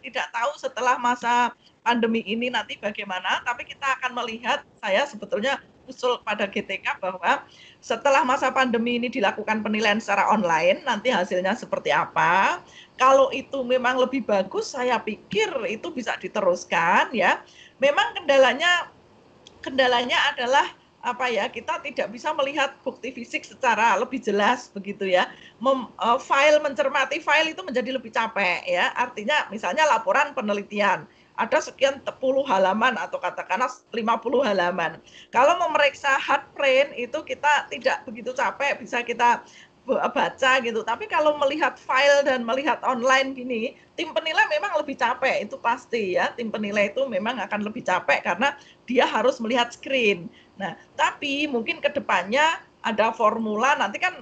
tidak tahu setelah masa pandemi ini nanti bagaimana, tapi kita akan melihat, saya sebetulnya usul pada GTK bahwa setelah masa pandemi ini dilakukan penilaian secara online, nanti hasilnya seperti apa. Kalau itu memang lebih bagus, saya pikir itu bisa diteruskan ya. Memang kendalanya adalah apa ya, kita tidak bisa melihat bukti fisik secara lebih jelas begitu ya. Mencermati file itu menjadi lebih capek ya. Artinya misalnya laporan penelitian ada sekian 10 halaman atau katakanlah 50 halaman. Kalau memeriksa hard print itu kita tidak begitu capek, bisa kita baca gitu. Tapi kalau melihat file dan melihat online gini, tim penilai memang lebih capek, itu pasti ya. Tim penilai itu memang akan lebih capek karena dia harus melihat screen. Nah, tapi mungkin ke depannya ada formula, nanti kan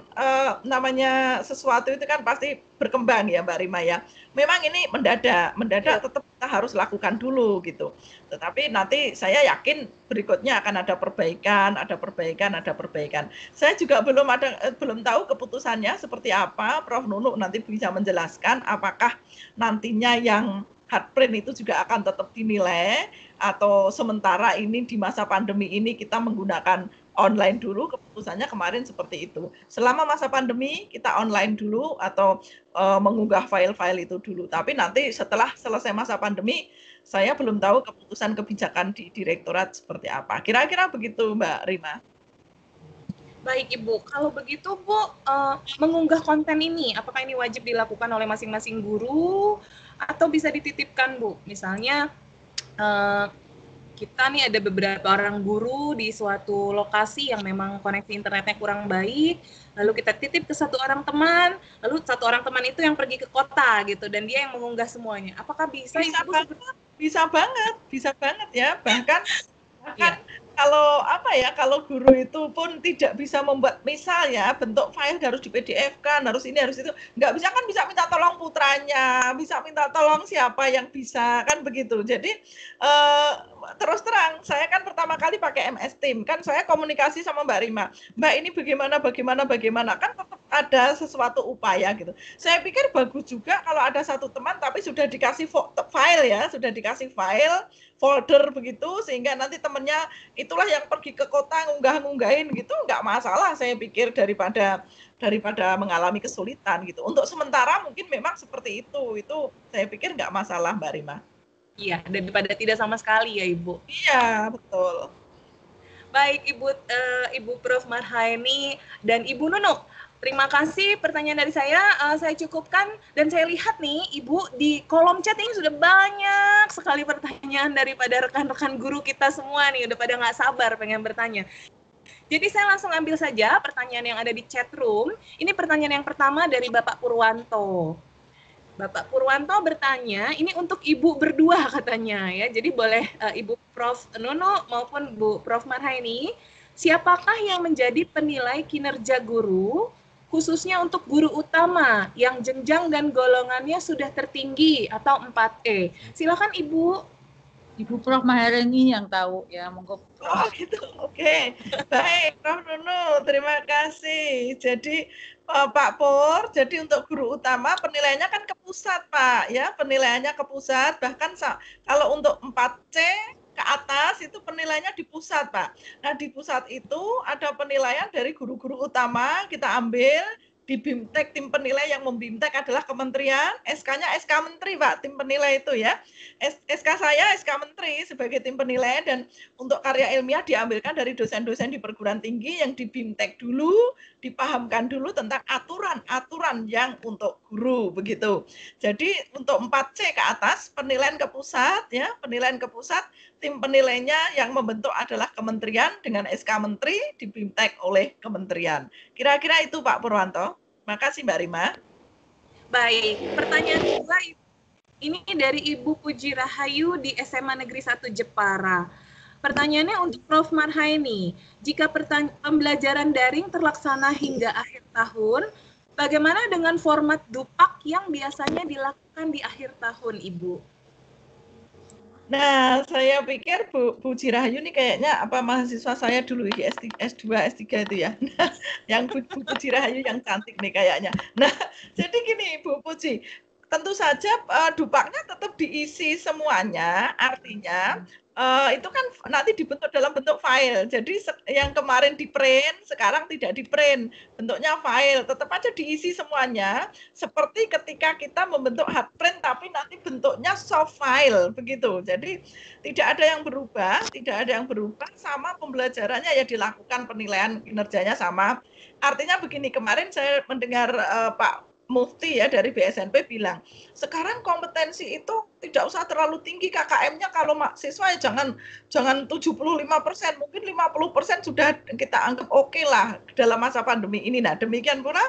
namanya sesuatu itu kan pasti berkembang ya Mbak Rima ya. Memang ini mendadak tetap kita harus lakukan dulu gitu. Tetapi nanti saya yakin berikutnya akan ada perbaikan. Saya juga belum tahu keputusannya seperti apa. Prof. Nunuk nanti bisa menjelaskan apakah nantinya yang hard print itu juga akan tetap dinilai atau sementara ini di masa pandemi ini kita menggunakan online dulu. Keputusannya kemarin seperti itu. Selama masa pandemi kita online dulu atau mengunggah file-file itu dulu. Tapi nanti setelah selesai masa pandemi, saya belum tahu keputusan kebijakan di direktorat seperti apa. Kira-kira begitu Mbak Rima. Baik Ibu, kalau begitu Bu, mengunggah konten ini, apakah ini wajib dilakukan oleh masing-masing guru atau bisa dititipkan Bu? Misalnya kita nih ada beberapa orang guru di suatu lokasi yang memang koneksi internetnya kurang baik, lalu kita titip ke satu orang teman, lalu satu orang teman itu yang pergi ke kota gitu, dan dia yang mengunggah semuanya. Apakah bisa? Bisa banget ya. Bahkan kalau guru itu pun tidak bisa membuat, misal ya bentuk file harus di PDF kan, harus ini harus itu, nggak bisa kan, bisa minta tolong putranya, bisa minta tolong siapa yang bisa kan begitu. Jadi terus terang, saya kan pertama kali pakai MS Team, kan saya komunikasi sama Mbak Rima. Mbak ini bagaimana, kan tetap ada sesuatu upaya gitu. Saya pikir bagus juga kalau ada satu teman tapi sudah dikasih file ya, sudah dikasih file, folder begitu, sehingga nanti temennya itulah yang pergi ke kota ngunggah-ngunggahin gitu, nggak masalah saya pikir daripada mengalami kesulitan gitu. Untuk sementara mungkin memang seperti itu saya pikir nggak masalah Mbak Rima. Iya, daripada tidak sama sekali ya Ibu. Iya, betul. Baik Ibu Prof. Marhaeni dan Ibu Nunu, terima kasih pertanyaan dari saya cukupkan, dan saya lihat nih Ibu di kolom chat ini sudah banyak sekali pertanyaan daripada rekan-rekan guru kita semua nih, udah pada nggak sabar pengen bertanya. Jadi saya langsung ambil saja pertanyaan yang ada di chat room. Ini pertanyaan yang pertama dari Bapak Purwanto. Bapak Purwanto bertanya, ini untuk Ibu berdua katanya ya. Jadi boleh Ibu Prof. Nunu maupun Bu Prof. Marhaeni, siapakah yang menjadi penilai kinerja guru, khususnya untuk guru utama yang jenjang dan golongannya sudah tertinggi atau 4E? Silakan Ibu. Ibu Prof. Marhaeni yang tahu ya, monggo. Oh gitu, oke. Baik, Prof. Nunu, terima kasih. Jadi Pak Pur, jadi untuk guru utama penilaiannya kan ke pusat Pak, ya penilaiannya ke pusat, bahkan kalau untuk 4C ke atas itu penilaiannya di pusat Pak. Nah di pusat itu ada penilaian dari guru-guru utama, kita ambil di BIMTEK, tim penilai yang membimtek adalah kementerian, SK-nya SK Menteri Pak, tim penilai itu ya. SK saya SK Menteri sebagai tim penilai, dan untuk karya ilmiah diambilkan dari dosen-dosen di perguruan tinggi yang di BIMTEK dulu, dipahamkan dulu tentang aturan-aturan yang untuk guru begitu. Jadi untuk 4C ke atas penilaian ke pusat ya, penilaian ke pusat, tim penilainya yang membentuk adalah kementerian dengan SK Menteri, di BIMTEK oleh kementerian. Kira-kira itu Pak Purwanto. Makasih Mbak Rima. Baik, pertanyaan kedua ini dari Ibu Puji Rahayu di SMA Negeri 1 Jepara. Pertanyaannya untuk Prof. Marhaeni, jika pembelajaran daring terlaksana hingga akhir tahun, bagaimana dengan format dupak yang biasanya dilakukan di akhir tahun, Ibu? Nah, saya pikir Bu Rahayu ini kayaknya mahasiswa saya dulu di S2, S3 itu ya. Nah, yang Bu Rahayu yang cantik nih kayaknya. Nah, jadi gini Bu Puji, tentu saja dupaknya tetap diisi semuanya, artinya itu kan nanti dibentuk dalam bentuk file. Jadi yang kemarin di print, sekarang tidak di print, bentuknya file, tetap aja diisi semuanya, seperti ketika kita membentuk hard print tapi nanti bentuknya soft file begitu. Jadi tidak ada yang berubah sama pembelajarannya ya, dilakukan penilaian kinerjanya sama. Artinya begini, kemarin saya mendengar Pak Mufti ya dari BSNP bilang, sekarang kompetensi itu tidak usah terlalu tinggi, KKM-nya kalau mahasiswa ya jangan 75%, mungkin 50% sudah kita anggap oke lah dalam masa pandemi ini. Nah, demikian pula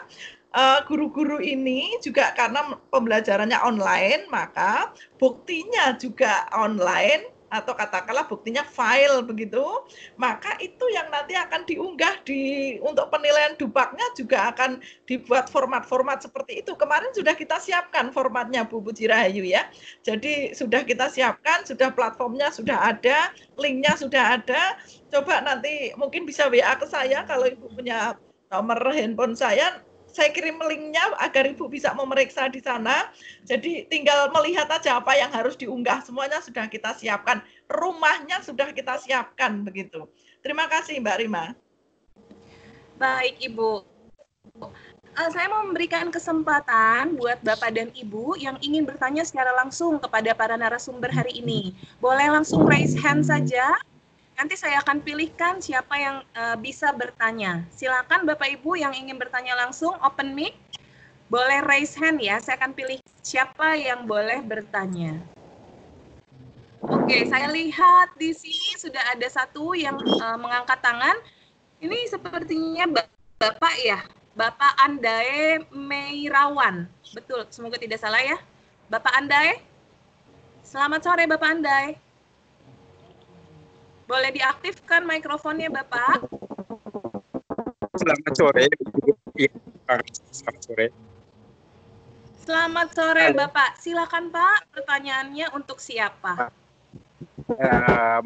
guru-guru ini juga karena pembelajarannya online, maka buktinya juga online, atau katakanlah buktinya file begitu, maka itu yang nanti akan diunggah untuk penilaian dupaknya juga akan dibuat format-format seperti itu. Kemarin sudah kita siapkan formatnya Bu Puji Rahayu ya. Jadi sudah kita siapkan, sudah platformnya sudah ada, linknya sudah ada. Coba nanti mungkin bisa WA ke saya kalau Ibu punya nomor handphone saya kirim linknya agar Ibu bisa memeriksa di sana. Jadi tinggal melihat aja apa yang harus diunggah. Semuanya sudah kita siapkan. Rumahnya sudah kita siapkan begitu. Terima kasih Mbak Rima. Baik Ibu. Saya mau memberikan kesempatan buat Bapak dan Ibu yang ingin bertanya secara langsung kepada para narasumber hari ini. Boleh langsung raise hand saja. Nanti saya akan pilihkan siapa yang bisa bertanya. Silakan Bapak Ibu yang ingin bertanya langsung, open mic. Boleh raise hand ya, saya akan pilih siapa yang boleh bertanya. Oke, saya lihat di sini sudah ada satu yang mengangkat tangan. Ini sepertinya Bapak ya, Bapak Andae Meirawan. Betul, semoga tidak salah ya. Bapak Andae, selamat sore Bapak Andae. Boleh diaktifkan mikrofonnya, Bapak? Selamat sore. Selamat sore. Selamat sore, Bapak. Silakan, Pak. Pertanyaannya untuk siapa?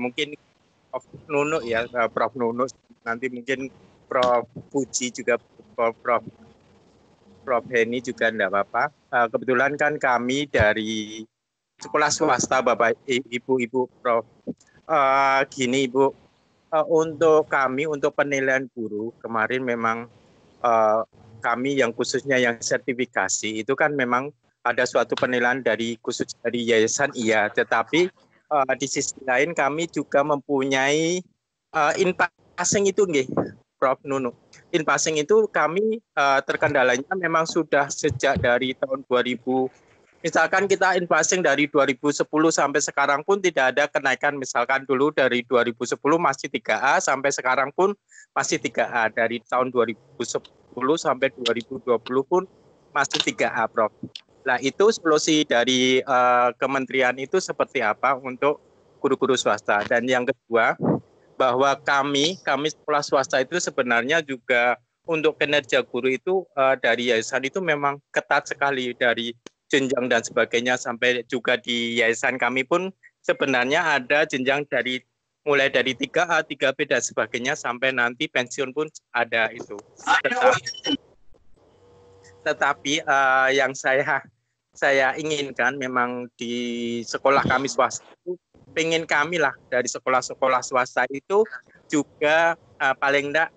mungkin Prof. Nunuk ya, Prof. Nunuk, nanti mungkin Prof. Puji juga, Prof. Heni juga enggak apa-apa. Kebetulan kan kami dari sekolah swasta, Bapak, Ibu, Prof. Gini Ibu, untuk kami, untuk penilaian guru, kemarin memang kami yang khususnya yang sertifikasi, itu kan memang ada suatu penilaian khusus dari yayasan, iya, tetapi di sisi lain kami juga mempunyai in-passing itu nggih, Prof. Nunuk. In-passing itu kami terkendalanya memang sudah sejak dari tahun 2000. Misalkan kita in-passing dari 2010 sampai sekarang pun tidak ada kenaikan. Misalkan dulu dari 2010 masih 3A sampai sekarang pun masih 3A. Dari tahun 2010 sampai 2020 pun masih 3A, Prof. Nah, itu solusi dari kementerian itu seperti apa untuk guru-guru swasta. Dan yang kedua, bahwa kami sekolah swasta itu sebenarnya juga untuk kinerja guru itu dari yayasan itu memang ketat sekali, dari jenjang dan sebagainya, sampai juga di yayasan kami pun sebenarnya ada jenjang mulai dari 3A, 3B dan sebagainya sampai nanti pensiun pun ada itu. Tetapi yang saya inginkan memang di sekolah kami swasta itu, pengen kami lah dari sekolah-sekolah swasta itu juga paling enggak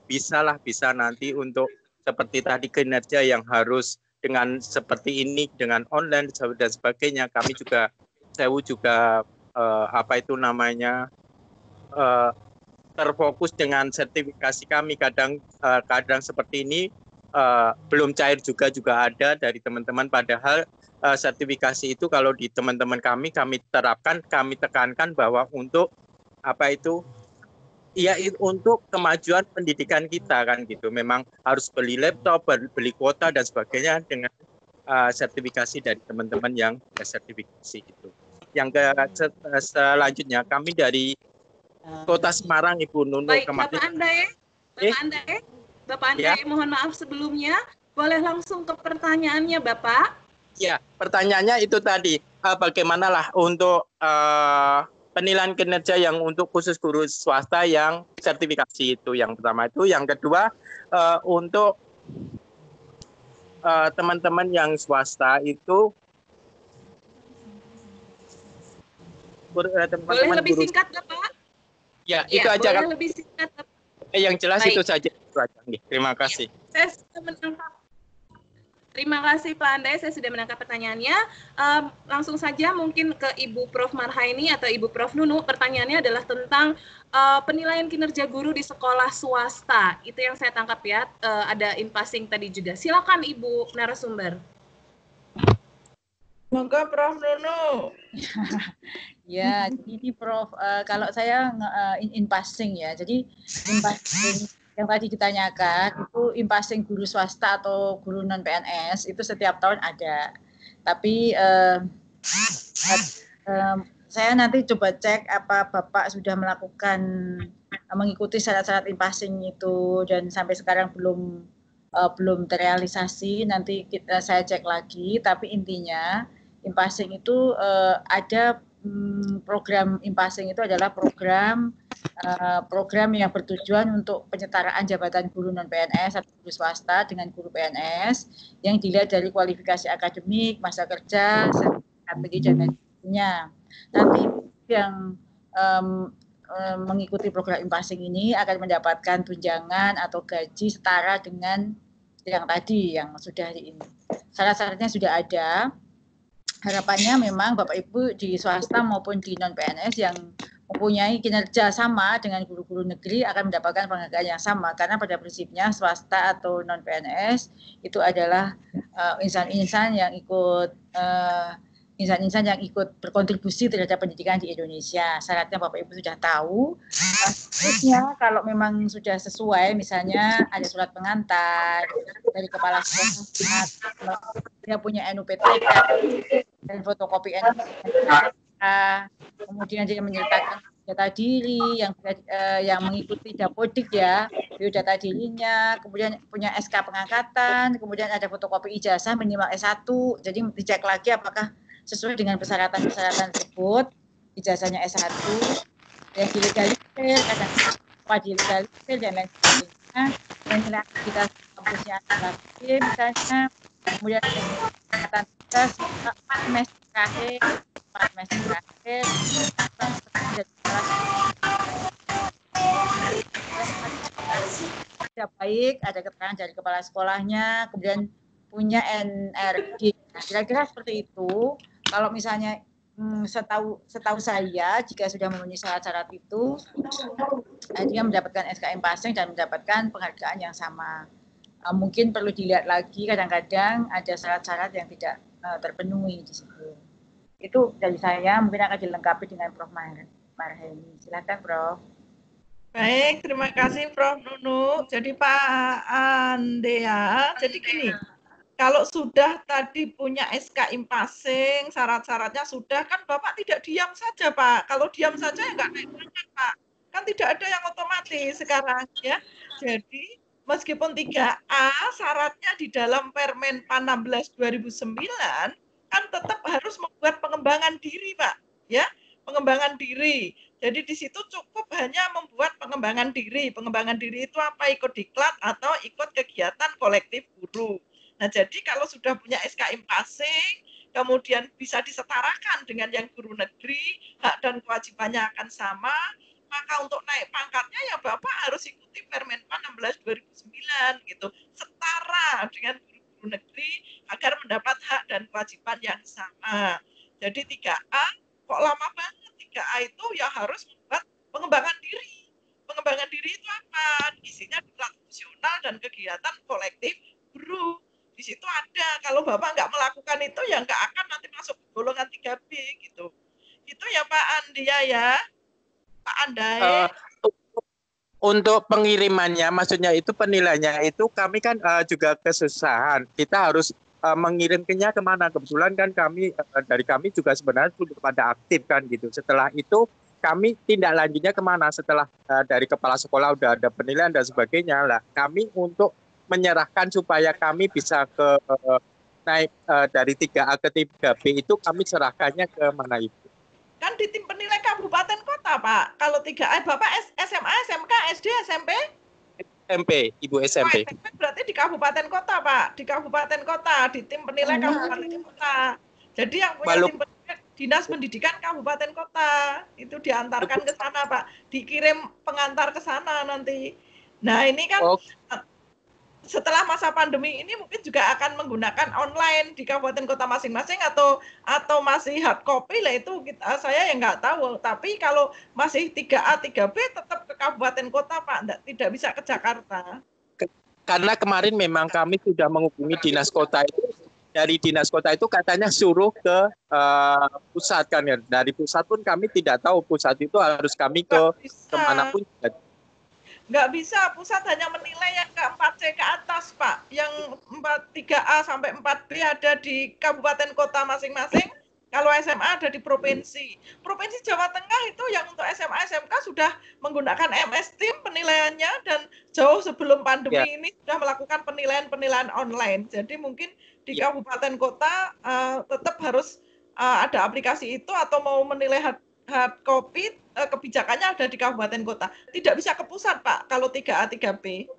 bisa nanti untuk seperti tadi kinerja yang harus dengan seperti ini, dengan online dan sebagainya. Kami juga terfokus dengan sertifikasi kami. Kadang seperti ini belum cair juga ada dari teman-teman, padahal sertifikasi itu kalau di teman-teman kami terapkan, kami tekankan bahwa untuk untuk kemajuan pendidikan kita kan gitu. Memang harus beli laptop, beli kuota dan sebagainya dengan sertifikasi dari teman-teman yang sertifikasi itu. Yang selanjutnya kami dari Kota Semarang, Ibu Nunuk. Baik, Bapak Andae, mohon maaf sebelumnya, boleh langsung ke pertanyaannya, Bapak? Ya, pertanyaannya itu tadi, bagaimanalah untuk penilaian kinerja yang untuk khusus guru swasta yang sertifikasi itu, yang pertama itu. Yang kedua, untuk teman-teman yang swasta itu, boleh lebih singkat, Bapak? Ya, itu aja kan. Lebih singkat. Yang jelas baik. Itu saja. Terima kasih. Saya sudah menangkap. Terima kasih Pak Andae, saya sudah menangkap pertanyaannya. Langsung saja mungkin ke Ibu Prof. Marhaini atau Ibu Prof. Nunuk. Pertanyaannya adalah tentang penilaian kinerja guru di sekolah swasta. Itu yang saya tangkap ya. Ada in-passing tadi juga. Silakan Ibu narasumber. Monggo Prof. Nunuk. Ya, jadi ini Prof, kalau saya in-passing ya, jadi in-passing yang tadi ditanyakan itu in-passing guru swasta atau guru non-PNS itu setiap tahun ada. Tapi saya nanti coba cek apa Bapak sudah mengikuti syarat-syarat in-passing itu dan sampai sekarang belum terrealisasi. Nanti saya cek lagi. Tapi intinya in-passing itu ada program in-passing itu adalah program yang bertujuan untuk penyetaraan jabatan guru non-PNS atau guru swasta dengan guru PNS yang dilihat dari kualifikasi akademik, masa kerja, strategi dan lain-lainnya. Nanti yang mengikuti program in-passing ini akan mendapatkan tunjangan atau gaji setara dengan yang tadi yang sudah ini. Syarat-syaratnya sudah ada. Harapannya memang Bapak Ibu di swasta maupun di non-PNS yang mempunyai kinerja sama dengan guru-guru negeri akan mendapatkan penghargaan yang sama, karena pada prinsipnya swasta atau non-PNS itu adalah insan-insan yang ikut berkontribusi terhadap pendidikan di Indonesia. Syaratnya Bapak Ibu sudah tahu. Terusnya kalau memang sudah sesuai, misalnya ada surat pengantar dari kepala sekolah, dia punya NUPT dan fotokopi NUPT, kemudian dia menyertakan data diri yang mengikuti Dapodik ya, biodata dirinya, kemudian punya SK pengangkatan, kemudian ada fotokopi ijazah minimal S1. Jadi dicek lagi apakah sesuai dengan persyaratan-persyaratan tersebut, ijazahnya S1, yang dilegalisir, kadang dilegalisir dan lain sebagainya, dan nilai aktivitas kampusnya adalah B misalnya, kemudian kesempatan tugas 4 semester terakhir, tidak baik, ada keterangan dari kepala sekolahnya, kemudian punya NRG. Nah, kira-kira seperti itu. Kalau misalnya setahu saya, jika sudah memenuhi syarat-syarat itu, dia mendapatkan SKM passing dan mendapatkan penghargaan yang sama. Mungkin perlu dilihat lagi, kadang-kadang ada syarat-syarat yang tidak terpenuhi di situ. Itu dari saya, mungkin akan dilengkapi dengan Prof. Marheni. Silakan, Prof. Baik, terima kasih Prof. Nunu. Jadi Pak Andea, jadi gini, kalau sudah tadi punya SKM passing, syarat-syaratnya sudah, kan Bapak tidak diam saja, Pak. Kalau diam saja ya nggak naik pangkat, Pak. Kan tidak ada yang otomatis sekarang, ya. Jadi, meskipun 3A, syaratnya di dalam Permen PAN 16 2009, kan tetap harus membuat pengembangan diri, Pak. Ya, pengembangan diri. Jadi di situ cukup hanya membuat pengembangan diri. Pengembangan diri itu apa? Ikut diklat atau ikut kegiatan kolektif guru. Nah, jadi kalau sudah punya SKM passing, kemudian bisa disetarakan dengan yang guru negeri, hak dan kewajibannya akan sama, maka untuk naik pangkatnya ya Bapak harus ikuti Permen PAN 16 2009 gitu. Setara dengan guru-guru negeri agar mendapat hak dan kewajiban yang sama. Jadi 3A kok lama banget? 3A itu ya harus membuat pengembangan diri. Pengembangan diri itu apa? Isinya diklat fungsional dan kegiatan kolektif guru. Di situ ada. Kalau Bapak nggak melakukan itu, ya nggak akan nanti masuk golongan 3B gitu. Itu ya Pak Andia ya. Pak Andai. Untuk pengirimannya, maksudnya itu penilaiannya itu kami kan juga kesusahan. Kita harus mengirimkannya kemana. Kebetulan kan kami dari kami juga sebenarnya sudah pada aktif kan gitu. Setelah itu kami tindak lanjutnya kemana? Setelah dari kepala sekolah udah ada penilaian dan sebagainya lah. Kami untuk menyerahkan supaya kami bisa ke naik dari 3A ke 3B itu kami serahkannya ke mana itu? Kan di tim penilai kabupaten kota, Pak. Kalau 3A, Bapak SMA, SMK, SD, SMP? SMP, Ibu SMP. SMP berarti di kabupaten kota, Pak. Di kabupaten kota, di tim penilai kabupaten kota. Jadi yang punya tim penilai Dinas Pendidikan Kabupaten Kota itu diantarkan ke sana, Pak. Dikirim pengantar ke sana nanti. Nah, ini kan setelah masa pandemi ini mungkin juga akan menggunakan online di kabupaten kota masing-masing atau masih hard copy lah, itu saya yang nggak tahu. Tapi kalau masih 3A, 3B tetap ke kabupaten kota, Pak, tidak bisa ke Jakarta. Karena kemarin memang kami sudah menghubungi dinas kota itu, dari dinas kota itu katanya suruh ke pusat kan ya. Dari pusat pun kami tidak tahu, pusat itu harus kami ke kemanapun. Nggak bisa, pusat hanya menilai yang ke 4C ke atas, Pak. Yang 3A sampai 4B ada di kabupaten kota masing-masing. Kalau SMA ada di provinsi. Provinsi Jawa Tengah itu yang untuk SMA, SMK sudah menggunakan MS Team penilaiannya, dan jauh sebelum pandemi ini sudah melakukan penilaian online. Jadi mungkin di kabupaten kota tetap harus ada aplikasi itu, atau mau menilai hard copy, kebijakannya ada di kabupaten kota. Tidak bisa ke pusat, Pak, kalau 3A, 3B.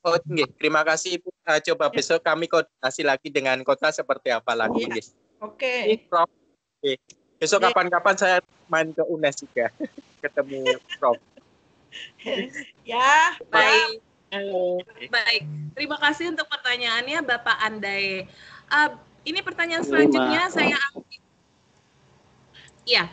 Oke, terima kasih Ibu. Coba besok kami koordinasi lagi dengan kota seperti apa lagi. Oke. Prof. Besok kapan-kapan saya main ke UNES juga. Ketemu Prof. Ya, baik. Baik, terima kasih untuk pertanyaannya Bapak Andai. Ini pertanyaan selanjutnya saya ambil. Iya.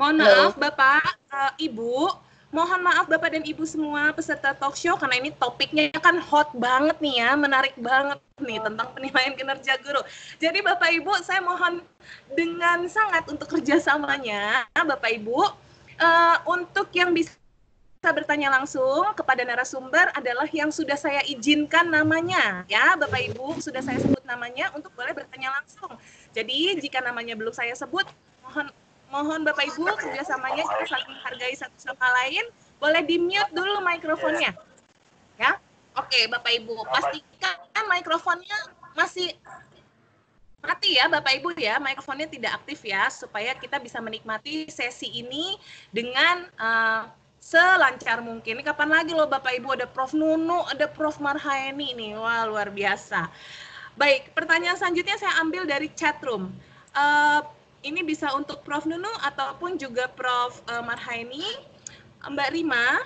Mohon maaf Bapak, Ibu, mohon maaf Bapak dan Ibu semua peserta talk show, karena ini topiknya kan hot banget nih ya, menarik banget nih tentang penilaian kinerja guru. Jadi Bapak Ibu, saya mohon dengan sangat untuk kerjasamanya Bapak Ibu, untuk yang bisa bertanya langsung kepada narasumber adalah yang sudah saya izinkan namanya, ya Bapak Ibu, sudah saya sebut namanya untuk boleh bertanya langsung. Jadi jika namanya belum saya sebut, mohon Bapak Ibu kerjasamanya kita saling menghargai satu sama lain. Boleh di-mute dulu mikrofonnya. Ya. Oke, Bapak Ibu, pastikan mikrofonnya masih mati ya Bapak Ibu ya, mikrofonnya tidak aktif ya, supaya kita bisa menikmati sesi ini dengan selancar mungkin. Ini kapan lagi loh Bapak Ibu, ada Prof. Nunu, ada Prof. Marhaeni nih, wah luar biasa. Baik, pertanyaan selanjutnya saya ambil dari chatroom. Ini bisa untuk Prof. Nunu ataupun juga Prof. Marhaeni. Mbak Rima,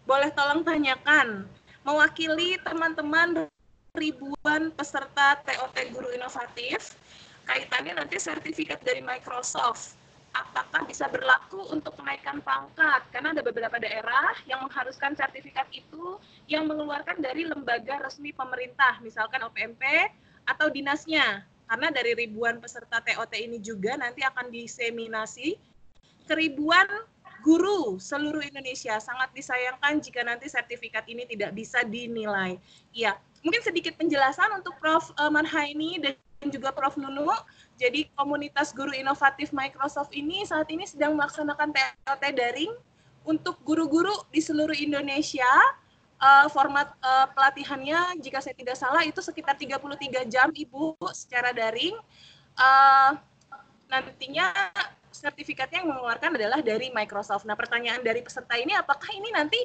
boleh tolong tanyakan, mewakili teman-teman ribuan peserta TOT Guru Inovatif, kaitannya nanti sertifikat dari Microsoft, apakah bisa berlaku untuk kenaikan pangkat? Karena ada beberapa daerah yang mengharuskan sertifikat itu yang mengeluarkan dari lembaga resmi pemerintah, misalkan OPMP atau dinasnya. Karena dari ribuan peserta TOT ini juga nanti akan diseminasi ke ribuan guru seluruh Indonesia. Sangat disayangkan jika nanti sertifikat ini tidak bisa dinilai. Iya, mungkin sedikit penjelasan untuk Prof. Marhaeni dan juga Prof. Nunu. Jadi komunitas guru inovatif Microsoft ini saat ini sedang melaksanakan TOT daring untuk guru-guru di seluruh Indonesia. Format pelatihannya, jika saya tidak salah, itu sekitar 33 jam Ibu secara daring. Nantinya sertifikatnya yang mengeluarkan adalah dari Microsoft. Nah, pertanyaan dari peserta ini, apakah ini nanti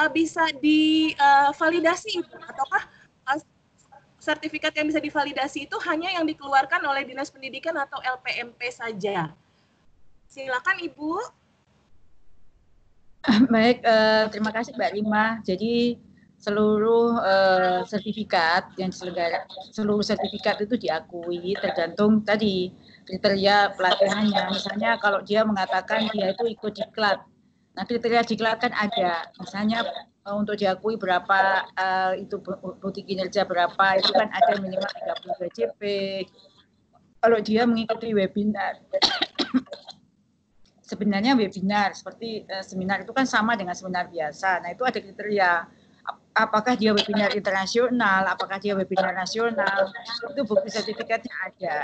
bisa divalidasi, ataukah sertifikat yang bisa divalidasi itu hanya yang dikeluarkan oleh Dinas Pendidikan atau LPMP saja? Silakan Ibu. Baik, terima kasih Mbak Rima. Jadi seluruh sertifikat yang seluruh sertifikat itu diakui tergantung tadi kriteria pelatihannya. Misalnya kalau dia mengatakan dia itu ikut diklat, nah kriteria diklat kan ada. Misalnya untuk diakui berapa itu bukti kinerja berapa, itu kan ada minimal 32 JP. Kalau dia mengikuti webinar, sebenarnya webinar seperti seminar itu kan sama dengan seminar biasa. Nah itu ada kriteria. Apakah dia webinar internasional, apakah dia webinar nasional, itu bukti sertifikatnya ada.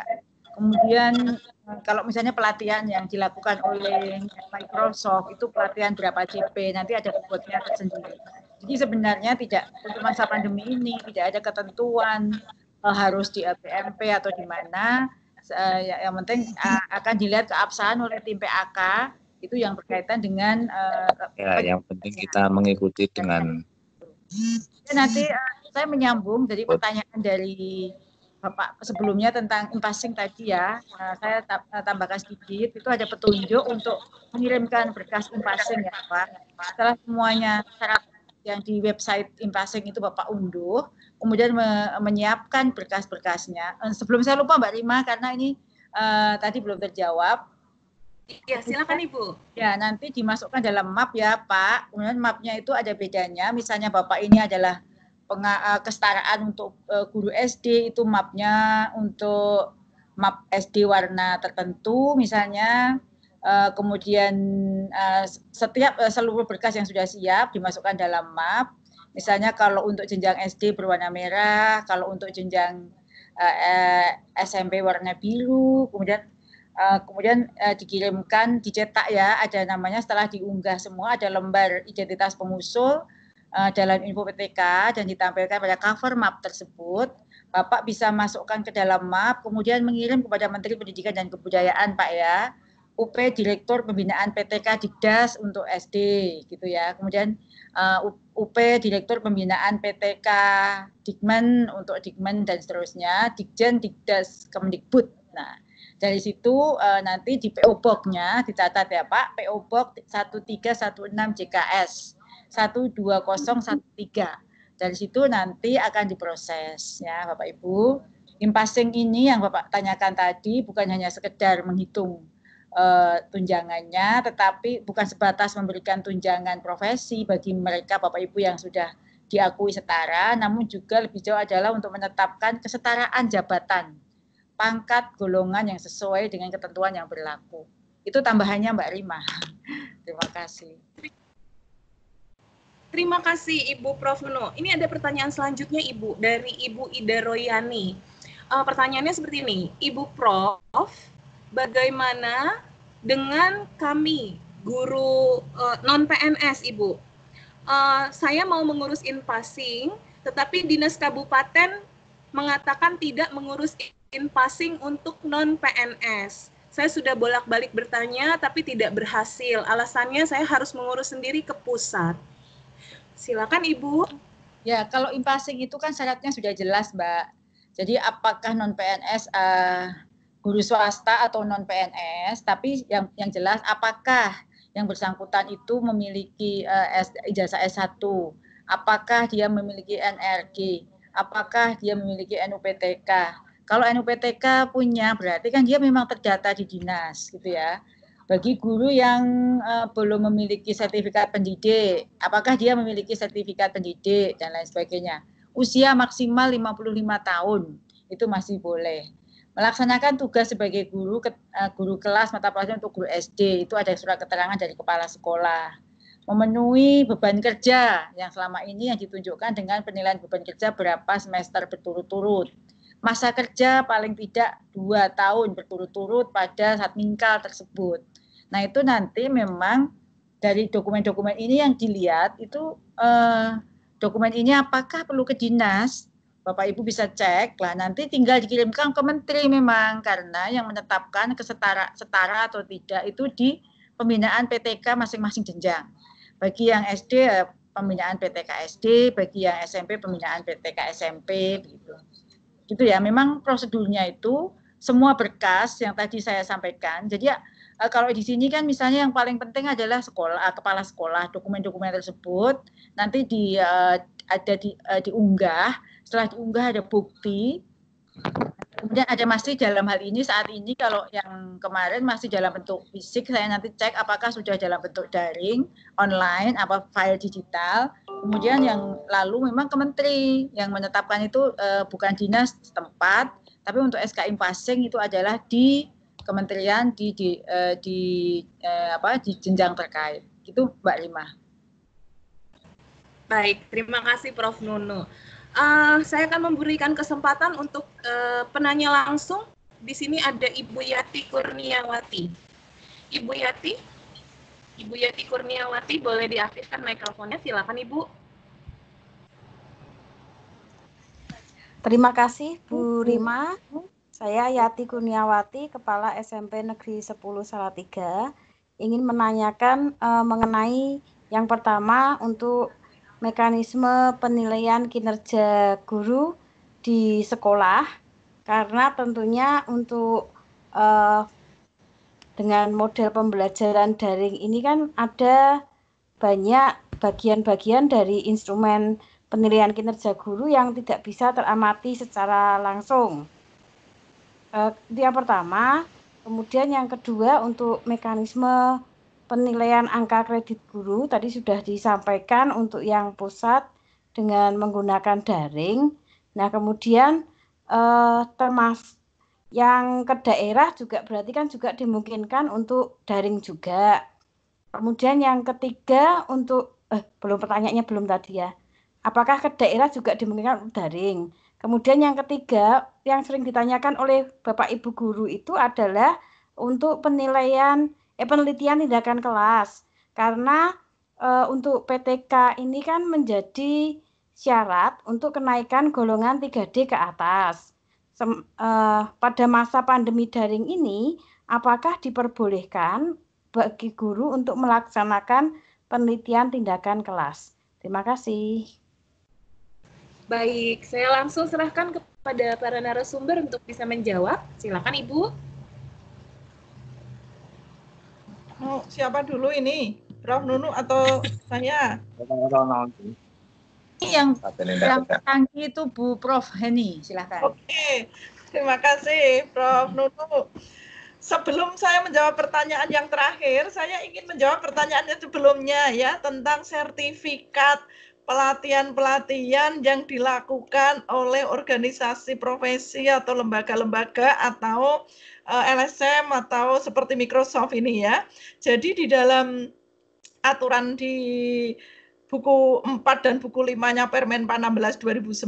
Kemudian kalau misalnya pelatihan yang dilakukan oleh Microsoft itu pelatihan berapa JP, nanti ada bobotnya tersendiri. Jadi sebenarnya tidak, untuk masa pandemi ini tidak ada ketentuan harus di LPMP atau di mana. Yang penting akan dilihat keabsahan oleh tim PAK itu yang berkaitan dengan yang penting kita mengikuti dengan nanti saya menyambung dari pertanyaan dari Bapak sebelumnya tentang impasing tadi ya, saya tambahkan sedikit, itu ada petunjuk untuk mengirimkan berkas impasing ya Pak. Setelah semuanya syarat yang di website impasing itu Bapak unduh, kemudian menyiapkan berkas-berkasnya. Sebelum saya lupa Mbak Rima, karena ini tadi belum terjawab. Ya, silakan Ibu. Ya, nanti dimasukkan dalam map ya Pak. Kemudian mapnya itu ada bedanya. Misalnya Bapak ini adalah kesetaraan untuk guru SD, itu mapnya untuk map SD warna tertentu misalnya. Kemudian setiap seluruh berkas yang sudah siap dimasukkan dalam map. Misalnya kalau untuk jenjang SD berwarna merah, kalau untuk jenjang SMP warna biru, kemudian dikirimkan, dicetak ya, ada namanya setelah diunggah semua, ada lembar identitas pengusul dalam info PTK dan ditampilkan pada cover map tersebut. Bapak bisa masukkan ke dalam map, kemudian mengirim kepada Menteri Pendidikan dan Kebudayaan Pak ya, UP Direktur Pembinaan PTK Dikdas untuk SD gitu ya, kemudian UP Direktur Pembinaan PTK Dikmen untuk Dikmen dan seterusnya, Dikjen Dikdas Kemdikbud. Nah, dari situ nanti di PO Box-nya dicatat ya Pak, PO Box 1316 JKS 12013. Dari situ nanti akan diproses ya Bapak Ibu. Impasing ini yang Bapak tanyakan tadi bukan hanya sekedar menghitung tunjangannya, tetapi bukan sebatas memberikan tunjangan profesi bagi mereka Bapak Ibu yang sudah diakui setara, namun juga lebih jauh adalah untuk menetapkan kesetaraan jabatan, pangkat, golongan yang sesuai dengan ketentuan yang berlaku. Itu tambahannya Mbak Rima. Terima kasih. Terima kasih Ibu Prof. Nunu. Ini ada pertanyaan selanjutnya Ibu, dari Ibu Ida Royani. Pertanyaannya seperti ini, Ibu Prof, bagaimana dengan kami, guru non-PNS Ibu? Saya mau mengurus impasing, tetapi Dinas Kabupaten mengatakan tidak mengurus passing untuk non-PNS. Saya sudah bolak-balik bertanya, tapi tidak berhasil. Alasannya saya harus mengurus sendiri ke pusat. Silakan Ibu. Ya, kalau in-passing itu kan syaratnya sudah jelas, Mbak. Jadi apakah non-PNS guru swasta atau non-PNS, tapi yang jelas apakah yang bersangkutan itu memiliki ijazah S1, apakah dia memiliki NRG, apakah dia memiliki NUPTK. Kalau NUPTK punya, berarti kan dia memang terdata di dinas, gitu ya. Bagi guru yang belum memiliki sertifikat pendidik, apakah dia memiliki sertifikat pendidik, dan lain sebagainya. Usia maksimal 55 tahun, itu masih boleh. Melaksanakan tugas sebagai guru kelas mata pelajaran untuk guru SD, itu ada surat keterangan dari kepala sekolah. Memenuhi beban kerja yang selama ini yang ditunjukkan dengan penilaian beban kerja berapa semester berturut-turut. Masa kerja paling tidak 2 tahun berturut-turut pada satmingkal tersebut. Nah itu nanti memang dari dokumen-dokumen ini yang dilihat itu dokumen ini apakah perlu ke dinas, Bapak Ibu bisa cek lah, nanti tinggal dikirimkan ke menteri memang, karena yang menetapkan setara atau tidak itu di pembinaan PTK masing-masing jenjang. Bagi yang SD pembinaan PTK SD, bagi yang SMP pembinaan PTK SMP gitu. Gitu ya, memang prosedurnya itu semua berkas yang tadi saya sampaikan. Jadi kalau di sini kan misalnya yang paling penting adalah kepala sekolah, dokumen-dokumen tersebut nanti diunggah. Setelah diunggah ada bukti. Kemudian ada masih dalam hal ini saat ini kalau yang kemarin masih dalam bentuk fisik, saya nanti cek apakah sudah dalam bentuk daring, online, apa file digital. Kemudian yang lalu memang ke menteri yang menetapkan itu bukan dinas setempat, tapi untuk SK in-passing itu adalah di kementerian di jenjang terkait. Itu Mbak Rima. Baik, terima kasih Prof. Nunu. Saya akan memberikan kesempatan untuk penanya langsung. Di sini ada Ibu Yati Kurniawati. Ibu Yati Kurniawati, boleh diaktifkan mikrofonnya, silakan Ibu. Terima kasih Bu Rima. Saya Yati Kurniawati, Kepala SMP Negeri 10 Salatiga. Ingin menanyakan mengenai yang pertama untuk mekanisme penilaian kinerja guru di sekolah, karena tentunya untuk dengan model pembelajaran daring ini kan ada banyak bagian-bagian dari instrumen penilaian kinerja guru yang tidak bisa teramati secara langsung. Itu yang pertama. Kemudian yang kedua untuk mekanisme penilaian angka kredit guru tadi sudah disampaikan untuk yang pusat dengan menggunakan daring. Nah kemudian termasuk yang ke daerah juga berarti kan juga dimungkinkan untuk daring juga. Kemudian yang ketiga untuk pertanyaannya belum tadi ya. Apakah ke daerah juga dimungkinkan untuk daring? Kemudian yang ketiga yang sering ditanyakan oleh Bapak Ibu guru itu adalah untuk penilaian penelitian tindakan kelas, karena untuk PTK ini kan menjadi syarat untuk kenaikan golongan 3D ke atas. Pada masa pandemi daring ini, apakah diperbolehkan bagi guru untuk melaksanakan penelitian tindakan kelas? Terima kasih. Baik, saya langsung serahkan kepada para narasumber untuk bisa menjawab. Silakan Ibu. Siapa dulu ini? Prof. Nunu atau saya? Yang tangki itu Bu Prof. Heni, silakan. Oke, terima kasih Prof. Nunu. Sebelum saya menjawab pertanyaan yang terakhir, saya ingin menjawab pertanyaan yang sebelumnya ya tentang sertifikat pelatihan-pelatihan yang dilakukan oleh organisasi profesi atau lembaga-lembaga atau LSM atau seperti Microsoft ini ya. Jadi di dalam aturan di buku 4 dan buku 5-nya Permenpan 16 2009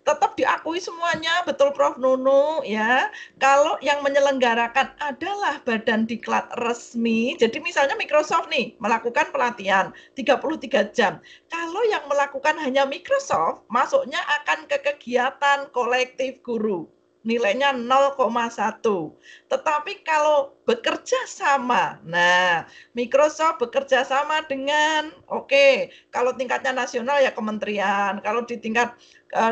tetap diakui semuanya, betul Prof. Nunu ya. Kalau yang menyelenggarakan adalah badan diklat resmi. Jadi misalnya Microsoft nih melakukan pelatihan 33 jam. Kalau yang melakukan hanya Microsoft, masuknya akan ke kegiatan kolektif guru. nilainya 0,1. Tetapi kalau bekerja sama, nah Microsoft bekerja sama dengan, kalau tingkatnya nasional ya kementerian, kalau di tingkat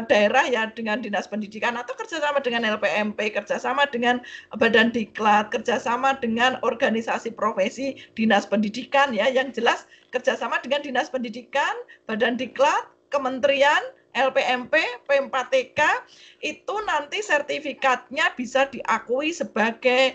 daerah ya dengan dinas pendidikan, atau kerjasama dengan LPMP, kerjasama dengan Badan Diklat, kerjasama dengan organisasi profesi dinas pendidikan ya, yang jelas kerjasama dengan dinas pendidikan, Badan Diklat, kementerian, LPMP, P4TK, itu nanti sertifikatnya bisa diakui sebagai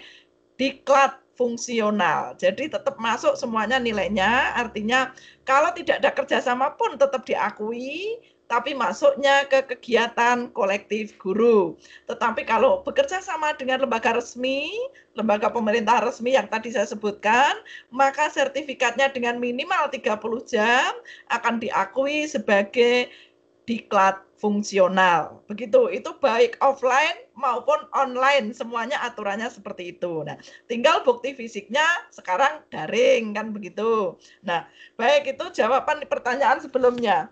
diklat fungsional. Jadi tetap masuk semuanya nilainya, artinya kalau tidak ada kerjasama pun tetap diakui, tapi masuknya ke kegiatan kolektif guru. Tetapi kalau bekerja sama dengan lembaga resmi, lembaga pemerintah resmi yang tadi saya sebutkan, maka sertifikatnya dengan minimal 30 jam akan diakui sebagai diklat fungsional. Begitu, itu baik offline maupun online, semuanya aturannya seperti itu. Nah, tinggal bukti fisiknya sekarang daring, kan begitu. Nah, baik, itu jawaban pertanyaan sebelumnya.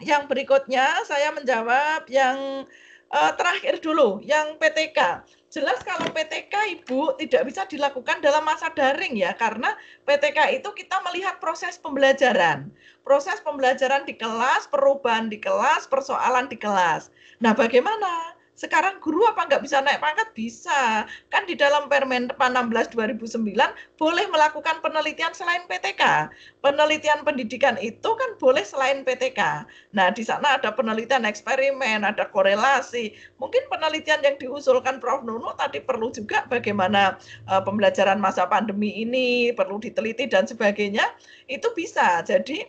Yang berikutnya saya menjawab yang terakhir dulu, yang PTK. Jelas kalau PTK Ibu tidak bisa dilakukan dalam masa daring ya, karena PTK itu kita melihat proses pembelajaran. Proses pembelajaran di kelas, perubahan di kelas, persoalan di kelas. Nah, bagaimana? Sekarang guru apa nggak bisa naik pangkat? Bisa. Kan di dalam Permen 16 2009 boleh melakukan penelitian selain PTK. Penelitian pendidikan itu kan boleh selain PTK. Nah, di sana ada penelitian eksperimen, ada korelasi. Mungkin penelitian yang diusulkan Prof. Nunu tadi perlu juga bagaimana pembelajaran masa pandemi ini perlu diteliti dan sebagainya. Itu bisa. Jadi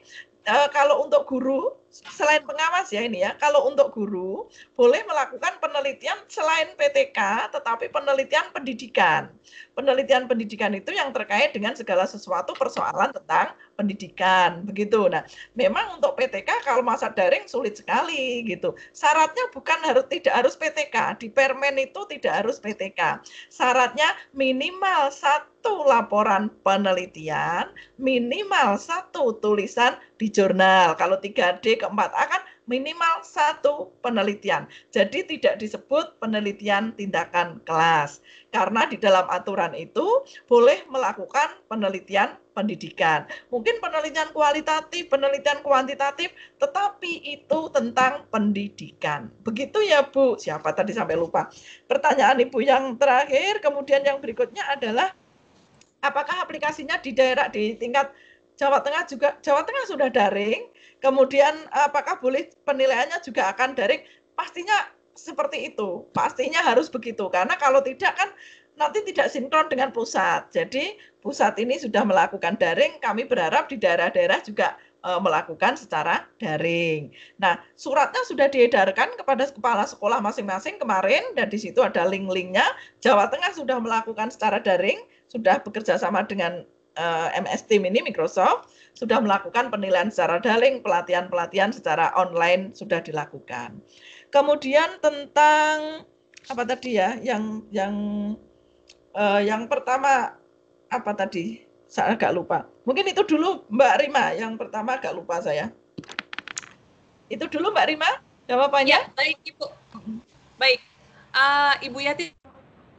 kalau untuk guru, selain pengawas ya ini ya, kalau untuk guru boleh melakukan penelitian selain PTK, tetapi penelitian pendidikan. Penelitian pendidikan itu yang terkait dengan segala sesuatu persoalan tentang pendidikan, begitu. Nah, memang untuk PTK kalau masa daring sulit sekali gitu. Syaratnya bukan tidak harus PTK, di Permen itu tidak harus PTK. Syaratnya minimal 1 laporan penelitian, minimal 1 tulisan di jurnal. Kalau 3D ke 4A kan minimal 1 penelitian. Jadi tidak disebut penelitian tindakan kelas. Karena di dalam aturan itu boleh melakukan penelitian pendidikan. Mungkin penelitian kualitatif, penelitian kuantitatif, tetapi itu tentang pendidikan. Begitu ya Bu. Siapa tadi sampai lupa. Pertanyaan Ibu yang terakhir, kemudian yang berikutnya adalah apakah aplikasinya di daerah di tingkat Jawa Tengah juga, Jawa Tengah sudah daring, kemudian apakah boleh penilaiannya juga akan daring? Pastinya seperti itu, pastinya harus begitu, karena kalau tidak kan nanti tidak sinkron dengan pusat. Jadi pusat ini sudah melakukan daring, kami berharap di daerah-daerah juga melakukan secara daring. Nah, suratnya sudah diedarkan kepada kepala sekolah masing-masing kemarin, dan di situ ada link-linknya. Jawa Tengah sudah melakukan secara daring, sudah bekerja sama dengan MS Team ini, Microsoft, sudah melakukan penilaian secara daring, pelatihan-pelatihan secara online sudah dilakukan. Kemudian tentang apa tadi ya, yang pertama apa tadi? Saya agak lupa. Mungkin itu dulu Mbak Rima, yang pertama agak lupa saya. Itu dulu Mbak Rima jawabannya? Ya, baik Ibu. Baik, Ibu Yati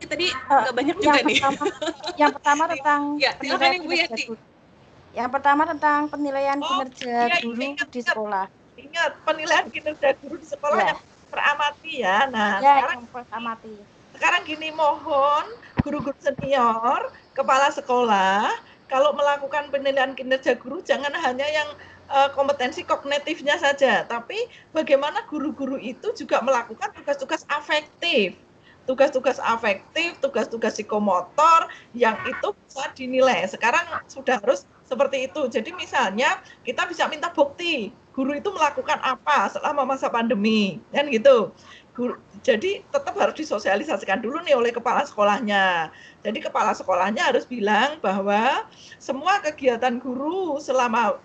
tadi nggak banyak juga nih. Yang pertama tentang ya, silakan Ibu Yati. Yang pertama tentang penilaian kinerja guru di sekolah. Ingat, penilaian kinerja guru di sekolah yang teramati ya. Nah, yang teramati. Sekarang gini, mohon guru-guru senior, kepala sekolah, kalau melakukan penilaian kinerja guru jangan hanya yang kompetensi kognitifnya saja, tapi bagaimana guru-guru itu juga melakukan tugas-tugas afektif. Tugas-tugas afektif, tugas-tugas psikomotor yang itu bisa dinilai. Sekarang sudah harus seperti itu. Jadi misalnya kita bisa minta bukti guru itu melakukan apa selama masa pandemi, kan gitu. Jadi tetap harus disosialisasikan dulu nih oleh kepala sekolahnya. Jadi kepala sekolahnya harus bilang bahwa semua kegiatan guru selama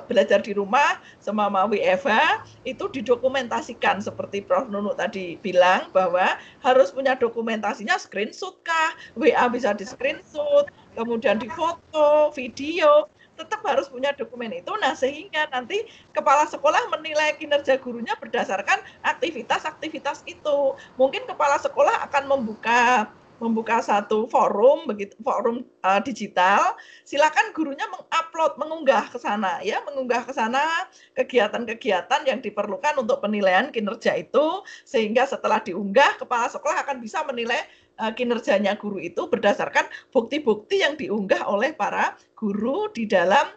belajar di rumah, selama WFH itu didokumentasikan seperti Prof. Nunu tadi bilang bahwa harus punya dokumentasinya, screenshot kah, WA bisa di screenshot, kemudian difoto, video. tetap harus punya dokumen itu. Nah, sehingga nanti kepala sekolah menilai kinerja gurunya berdasarkan aktivitas-aktivitas itu. Mungkin kepala sekolah akan membuka satu forum, begitu forum digital. Silakan gurunya mengupload, mengunggah ke sana ya, mengunggah ke sana kegiatan-kegiatan yang diperlukan untuk penilaian kinerja itu, sehingga setelah diunggah kepala sekolah akan bisa menilai kinerjanya guru itu berdasarkan bukti-bukti yang diunggah oleh para guru di dalam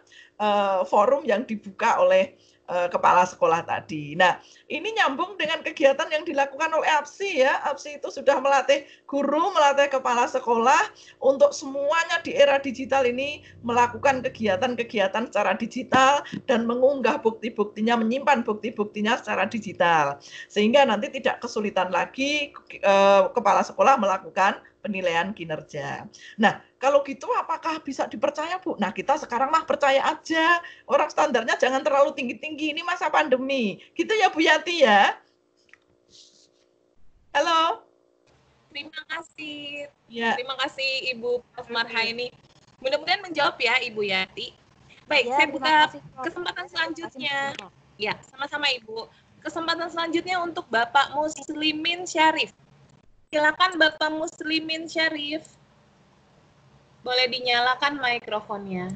forum yang dibuka oleh kepala sekolah tadi. Nah, ini nyambung dengan kegiatan yang dilakukan oleh APSI ya. APSI itu sudah melatih guru, melatih kepala sekolah untuk semuanya di era digital ini melakukan kegiatan-kegiatan secara digital dan mengunggah bukti-buktinya, menyimpan bukti-buktinya secara digital. Sehingga nanti tidak kesulitan lagi kepala sekolah melakukan penilaian kinerja. Nah, kalau gitu apakah bisa dipercaya, Bu? Nah, kita sekarang mah percaya aja. Orang standarnya jangan terlalu tinggi-tinggi, ini masa pandemi. Gitu ya, Bu Yati ya? Halo? Terima kasih. Ya. Terima kasih Ibu Prof. Marhaini. Mudah-mudahan menjawab ya Ibu Yati. Baik, saya buka kesempatan selanjutnya. Ya, sama-sama Ibu. Kesempatan selanjutnya untuk Bapak Muslimin Syarif. Silakan Bapak Muslimin Syarif. Boleh dinyalakan mikrofonnya.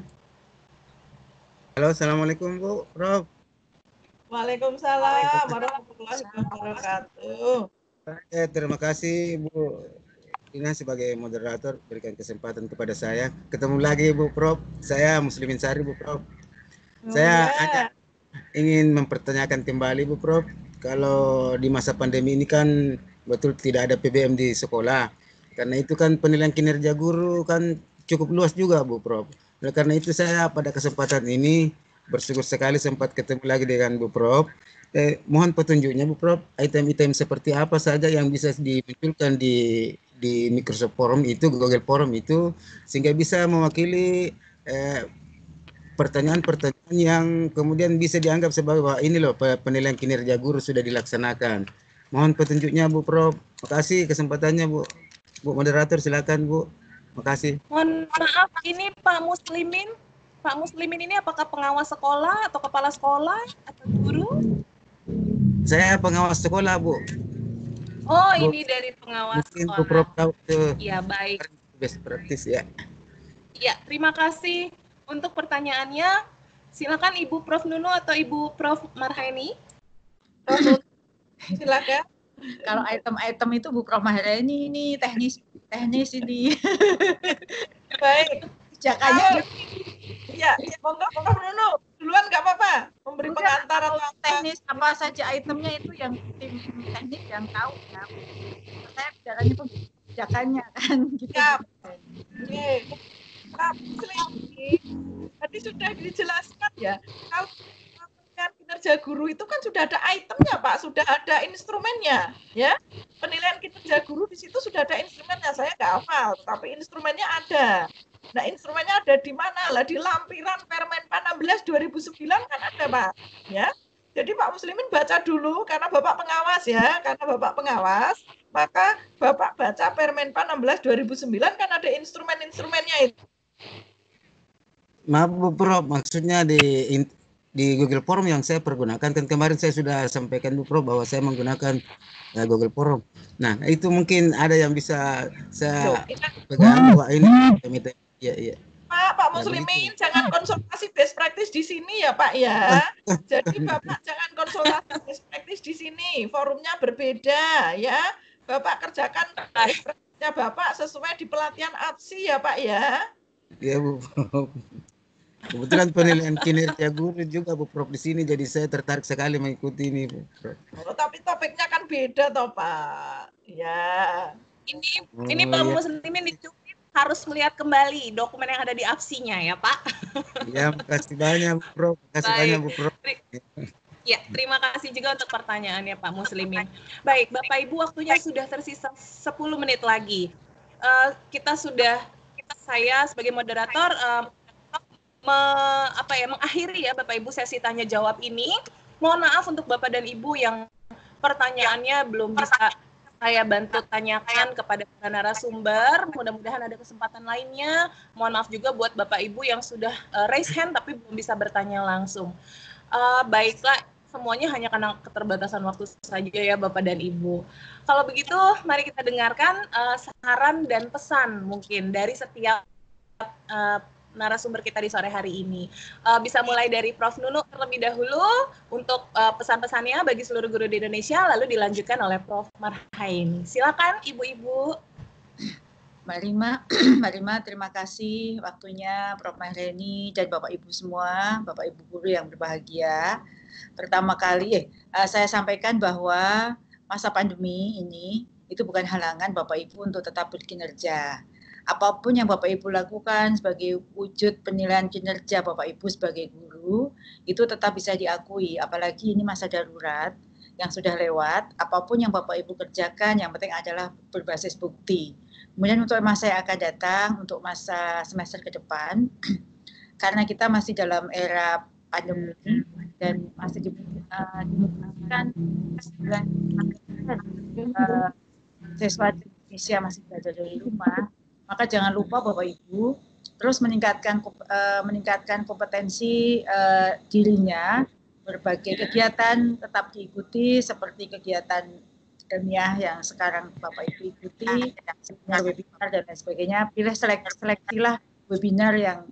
Halo, Assalamualaikum Bu, Prof. Waalaikumsalam warahmatullahi wabarakatuh. Terima kasih Bu Ina sebagai moderator berikan kesempatan kepada saya. Ketemu lagi Bu Prof. Saya Muslimin Syarif Bu Prof. Saya hanya ingin mempertanyakan kembali Bu Prof. Kalau di masa pandemi ini kan betul tidak ada PBM di sekolah. Karena itu kan penilaian kinerja guru kan cukup luas juga Bu Prof. Oleh karena itu saya pada kesempatan ini bersyukur sekali sempat ketemu lagi dengan Bu Prof. Mohon petunjuknya Bu Prof, item-item seperti apa saja yang bisa dimunculkan di Microsoft Forum itu, Google Forum itu, sehingga bisa mewakili pertanyaan-pertanyaan yang kemudian bisa dianggap sebagai bahwa ini loh penilaian kinerja guru sudah dilaksanakan. Mohon petunjuknya Bu Prof. Makasih kesempatannya Bu. Bu moderator silakan Bu. Makasih. Mohon maaf, ini Pak Muslimin. Pak Muslimin ini apakah pengawas sekolah atau kepala sekolah atau guru? Saya pengawas sekolah Bu. Oh, Bu, ini dari pengawas mungkin sekolah. Bu Prof tahu tuh. Ya, baik. Best practice ya. Ya, terima kasih untuk pertanyaannya. Silakan Ibu Prof Nunu atau Ibu Prof Marhaini. Silakan. Kalau item-item itu Bu Prof Marhaini ini teknis ini. Baik. Kebijakannya Ya, monggo Nunu. Duluan nggak apa-apa. Memberi pengantar atau teknis apa saja itemnya itu yang tim teknik yang tahu ya. Saya bicaranya kebijakannya kan gitu. Ya. Oke. Pak Muslimin, tadi sudah dijelaskan ya. Kalau penilaian kinerja guru itu kan sudah ada itemnya Pak, sudah ada instrumennya, ya. Penilaian kinerja guru di situ sudah ada instrumennya. Saya nggak hafal, tapi instrumennya ada. Nah, instrumennya ada di mana? Lah di lampiran Permenpan 16 2009 kan ada, Pak. Ya. Jadi Pak Muslimin baca dulu karena Bapak pengawas ya, karena Bapak pengawas, maka Bapak baca Permenpan 16 2009 kan ada instrumen-instrumennya itu. Maaf Bu Prof, maksudnya di Google Form yang saya pergunakan kan kemarin saya sudah sampaikan Bu Prof bahwa saya menggunakan Google Form. Nah, itu mungkin ada yang bisa saya pegang bahwa ini ya. Pak Muslimin jangan konsultasi best practice di sini ya Pak ya. Jadi Bapak jangan konsultasi best practice di sini. Forumnya berbeda ya. Bapak kerjakan best practice-nya Bapak sesuai di pelatihan APSI ya Pak ya. Ya Bu Prof. Kebetulan penilaian kinerja guru juga Bu Prof di sini, jadi saya tertarik sekali mengikuti ini Bu Prof. Oh, tapi topiknya kan beda toh Pak. Ya. Ini Pak Muslimin dicubit harus melihat kembali dokumen yang ada di APSI-nya ya Pak. Ya, makasih banyak Bu Prof. Makasih banyak Bu Prof. Ya, terima kasih juga untuk pertanyaannya Pak Muslimin. Baik, Bapak Ibu waktunya sudah tersisa 10 menit lagi. Saya sebagai moderator mengakhiri ya Bapak Ibu sesi tanya jawab ini. Mohon maaf untuk Bapak dan Ibu yang pertanyaannya belum bisa saya bantu tanyakan kepada para narasumber. Mudah-mudahan ada kesempatan lainnya. Mohon maaf juga buat Bapak Ibu yang sudah raise hand tapi belum bisa bertanya langsung. Baiklah, semuanya hanya karena keterbatasan waktu saja ya Bapak dan Ibu. Kalau begitu, mari kita dengarkan saran dan pesan mungkin dari setiap narasumber kita di sore hari ini. Bisa mulai dari Prof. Nunu terlebih dahulu untuk pesan-pesannya bagi seluruh guru di Indonesia, lalu dilanjutkan oleh Prof. Marhaini. Silakan Ibu-Ibu. Mbak Rima, terima kasih waktunya Prof. Marhaini dan Bapak Ibu semua, Bapak Ibu guru yang berbahagia. Pertama kali saya sampaikan bahwa masa pandemi ini itu bukan halangan Bapak Ibu untuk tetap berkinerja. Apapun yang Bapak Ibu lakukan sebagai wujud penilaian kinerja Bapak Ibu sebagai guru, itu tetap bisa diakui, apalagi ini masa darurat yang sudah lewat. Apapun yang Bapak Ibu kerjakan, yang penting adalah berbasis bukti. Kemudian untuk masa yang akan datang, untuk masa semester ke depan, karena kita masih dalam era pandemi dan masih dimungkinkan siswa di Indonesia masih belajar dari rumah, maka jangan lupa Bapak Ibu terus meningkatkan kompetensi dirinya. Berbagai kegiatan tetap diikuti seperti kegiatan ilmiah yang sekarang Bapak Ibu ikuti, seminar, webinar dan lain sebagainya. Pilih seleksilah webinar yang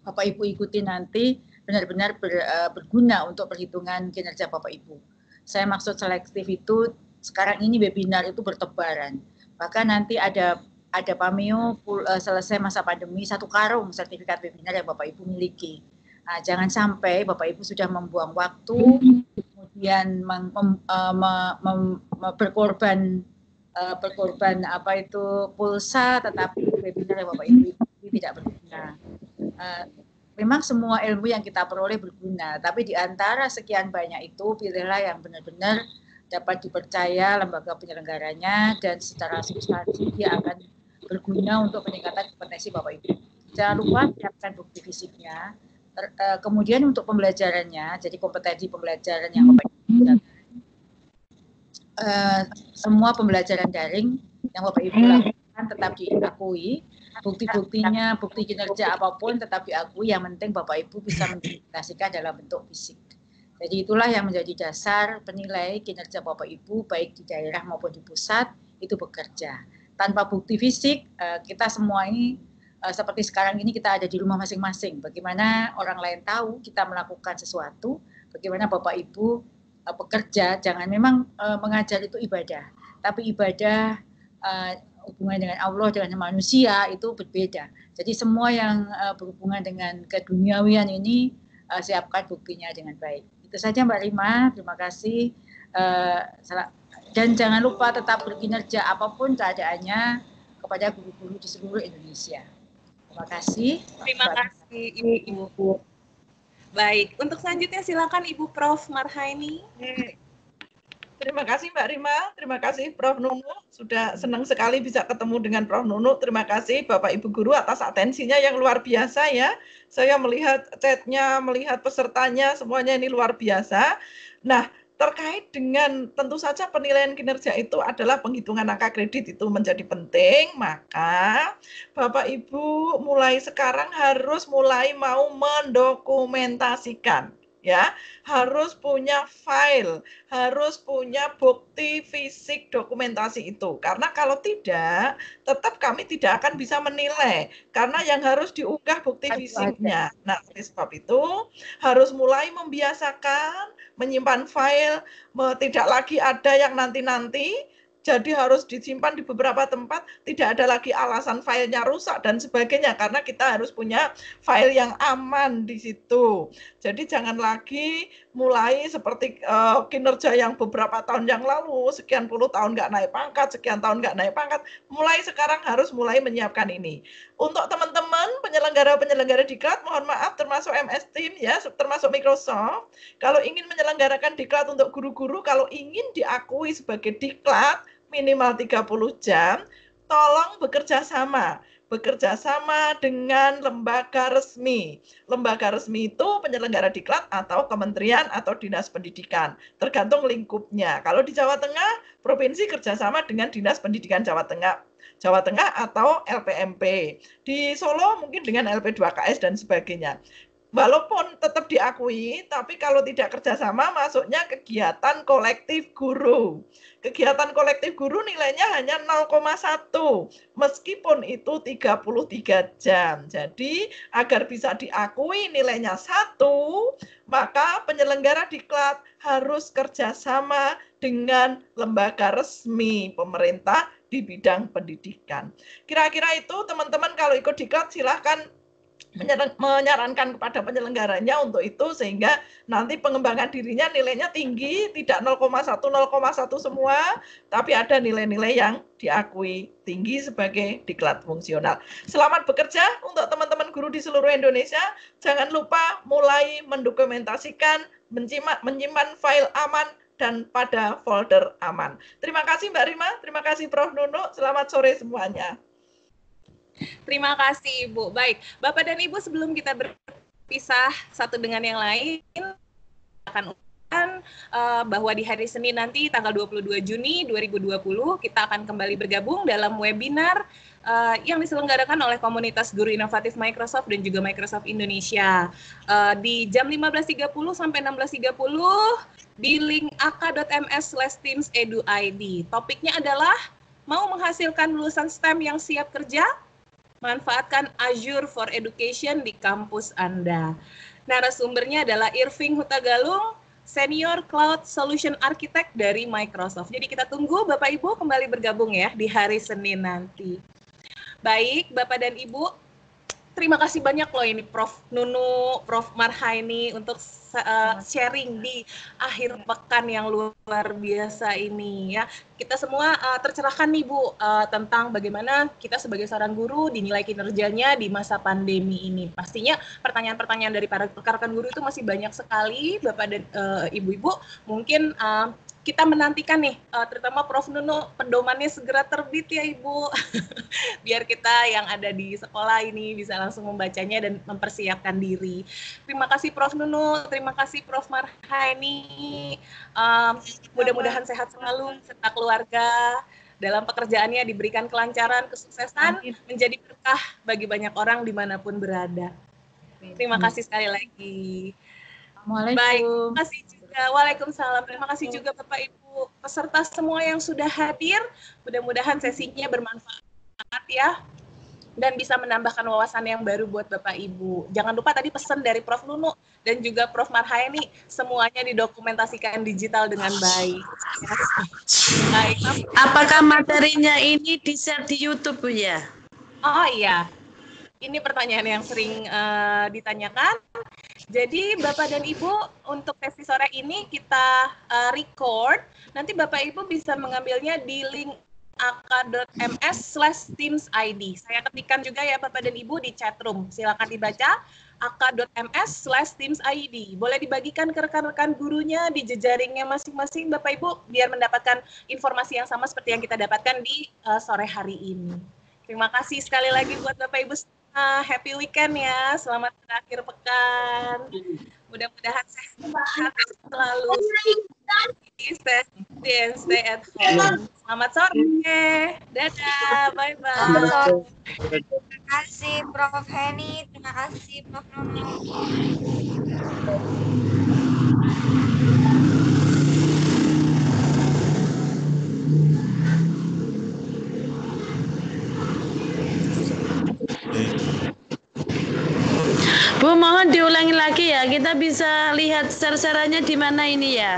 Bapak Ibu ikuti nanti benar-benar berguna untuk perhitungan kinerja Bapak Ibu. Saya maksud selektif itu sekarang ini webinar itu bertebaran. Bahkan nanti ada Pameo selesai masa pandemi 1 karung sertifikat webinar yang Bapak Ibu miliki. Nah, jangan sampai Bapak Ibu sudah membuang waktu, kemudian berkorban pulsa, tetapi webinar yang Bapak Ibu ikuti tidak berguna. Memang semua ilmu yang kita peroleh berguna, tapi di antara sekian banyak itu pilihlah yang benar-benar dapat dipercaya lembaga penyelenggaranya dan secara substansi dia akan berguna untuk peningkatan kompetensi Bapak Ibu. Jangan lupa siapkan bukti fisiknya. Kemudian untuk pembelajarannya, jadi kompetensi pembelajaran yang Bapak Ibu semua pembelajaran daring yang Bapak Ibu lakukan tetap diakui. Bukti-buktinya, bukti kinerja apapun tetap diakui. Yang penting Bapak Ibu bisa mendokumentasikan dalam bentuk fisik. Jadi itulah yang menjadi dasar penilai kinerja Bapak Ibu baik di daerah maupun di pusat itu bekerja. Tanpa bukti fisik, kita semua ini seperti sekarang ini kita ada di rumah masing-masing. Bagaimana orang lain tahu kita melakukan sesuatu, bagaimana Bapak Ibu bekerja. Jangan memang mengajar itu ibadah, tapi ibadah hubungan dengan Allah, dengan manusia itu berbeda. Jadi semua yang berhubungan dengan keduniawian ini siapkan buktinya dengan baik. Itu saja Mbak Rima, terima kasih. Dan jangan lupa tetap berkinerja apapun keadaannya kepada guru-guru di seluruh Indonesia. Terima kasih. Terima kasih Ibu. Baik, untuk selanjutnya silakan Ibu Prof. Marhaini. Terima kasih Mbak Rima, terima kasih Prof. Nunu. Sudah senang sekali bisa ketemu dengan Prof. Nunu. Terima kasih Bapak Ibu Guru atas atensinya yang luar biasa ya. Saya melihat chatnya, melihat pesertanya, semuanya ini luar biasa. Nah, terkait dengan tentu saja penilaian kinerja itu adalah penghitungan angka kredit itu menjadi penting, maka Bapak Ibu mulai sekarang harus mulai mau mendokumentasikan. Ya, harus punya file, harus punya bukti fisik dokumentasi itu. Karena kalau tidak, tetap kami tidak akan bisa menilai. Karena yang harus diunggah bukti fisiknya. Nah, oleh sebab itu harus mulai membiasakan menyimpan file, tidak lagi ada yang nanti-nanti. Jadi harus disimpan di beberapa tempat, tidak ada lagi alasan filenya rusak dan sebagainya, karena kita harus punya file yang aman di situ. Jadi jangan lagi mulai seperti kinerja yang beberapa tahun yang lalu, sekian puluh tahun nggak naik pangkat, sekian tahun nggak naik pangkat, mulai sekarang harus mulai menyiapkan ini. Untuk teman-teman penyelenggara diklat, mohon maaf termasuk MS Team ya, termasuk Microsoft, kalau ingin menyelenggarakan diklat untuk guru-guru, kalau ingin diakui sebagai diklat, minimal 30 jam, tolong bekerja sama bekerja sama dengan lembaga resmi. Lembaga resmi itu penyelenggara diklat atau kementerian atau dinas pendidikan, tergantung lingkupnya. Kalau di Jawa Tengah, provinsi kerjasama dengan Dinas Pendidikan Jawa Tengah atau LPMP. Di Solo mungkin dengan LP2KS dan sebagainya. Walaupun tetap diakui, tapi kalau tidak kerjasama masuknya kegiatan kolektif guru. Kegiatan kolektif guru nilainya hanya 0,1, meskipun itu 33 jam. Jadi agar bisa diakui nilainya 1, maka penyelenggara diklat harus kerjasama dengan lembaga resmi pemerintah di bidang pendidikan. Kira-kira itu teman-teman kalau ikut diklat silahkan menyarankan kepada penyelenggaranya untuk itu sehingga nanti pengembangan dirinya nilainya tinggi, tidak 0,1 semua, tapi ada nilai-nilai yang diakui tinggi sebagai diklat fungsional. Selamat bekerja untuk teman-teman guru di seluruh Indonesia. Jangan lupa mulai mendokumentasikan, menyimpan file aman dan pada folder aman. Terima kasih Mbak Rima, terima kasih Prof. Nunu, selamat sore semuanya. Terima kasih Ibu. Baik, Bapak dan Ibu sebelum kita berpisah satu dengan yang lain, akan bahwa di hari Senin nanti tanggal 22 Juni 2020 kita akan kembali bergabung dalam webinar yang diselenggarakan oleh komunitas guru inovatif Microsoft dan juga Microsoft Indonesia di jam 15.30 sampai 16.30 di link ak.ms/teams.edu.id. Topiknya adalah mau menghasilkan lulusan STEM yang siap kerja, manfaatkan Azure for Education di kampus Anda. Narasumbernya adalah Irving Hutagalung, Senior Cloud Solution Architect dari Microsoft. Jadi kita tunggu Bapak Ibu kembali bergabung ya di hari Senin nanti. Baik, Bapak dan Ibu, terima kasih banyak loh ini Prof. Nunu, Prof. Marhaini untuk sharing di akhir pekan yang luar biasa ini ya. Kita semua tercerahkan nih Bu tentang bagaimana kita sebagai seorang guru dinilai kinerjanya di masa pandemi ini. Pastinya pertanyaan-pertanyaan dari para rekan-rekan guru itu masih banyak sekali Bapak dan Ibu-ibu. Mungkin kita menantikan nih, terutama Prof. Nunu, pedomannya segera terbit ya Ibu, biar kita yang ada di sekolah ini bisa langsung membacanya dan mempersiapkan diri. Terima kasih Prof. Nunu, terima kasih Prof. Marhaini, mudah-mudahan sehat selalu serta keluarga, dalam pekerjaannya diberikan kelancaran, kesuksesan, menjadi berkah bagi banyak orang dimanapun berada. Terima kasih sekali lagi. Assalamualaikum. Baik, terima kasih juga. Waalaikumsalam. Terima kasih juga Bapak Ibu peserta semua yang sudah hadir. Mudah-mudahan sesinya bermanfaat ya dan bisa menambahkan wawasan yang baru buat Bapak Ibu. Jangan lupa tadi pesan dari Prof. Nunu dan juga Prof. Marhaini, semuanya didokumentasikan digital dengan baik. Baik. Apakah materinya ini di-share di YouTube Bu ya? Oh iya. Ini pertanyaan yang sering ditanyakan. Jadi Bapak dan Ibu untuk sesi sore ini kita record. Nanti Bapak Ibu bisa mengambilnya di link ak.ms/teams.id. Saya ketikkan juga ya Bapak dan Ibu di chat room. Silakan dibaca ak.ms/teams.id. Boleh dibagikan ke rekan-rekan gurunya di jejaringnya masing-masing Bapak Ibu biar mendapatkan informasi yang sama seperti yang kita dapatkan di sore hari ini. Terima kasih sekali lagi buat Bapak Ibu. Happy weekend ya, selamat berakhir pekan. Mudah-mudahan sehat selalu. Stay at home. Selamat sore. Dadah, bye-bye. Terima kasih Prof. Heni, terima kasih Prof. Nunu. Bu, mohon diulangi lagi ya. Kita bisa lihat share-sharannya di mana ini ya?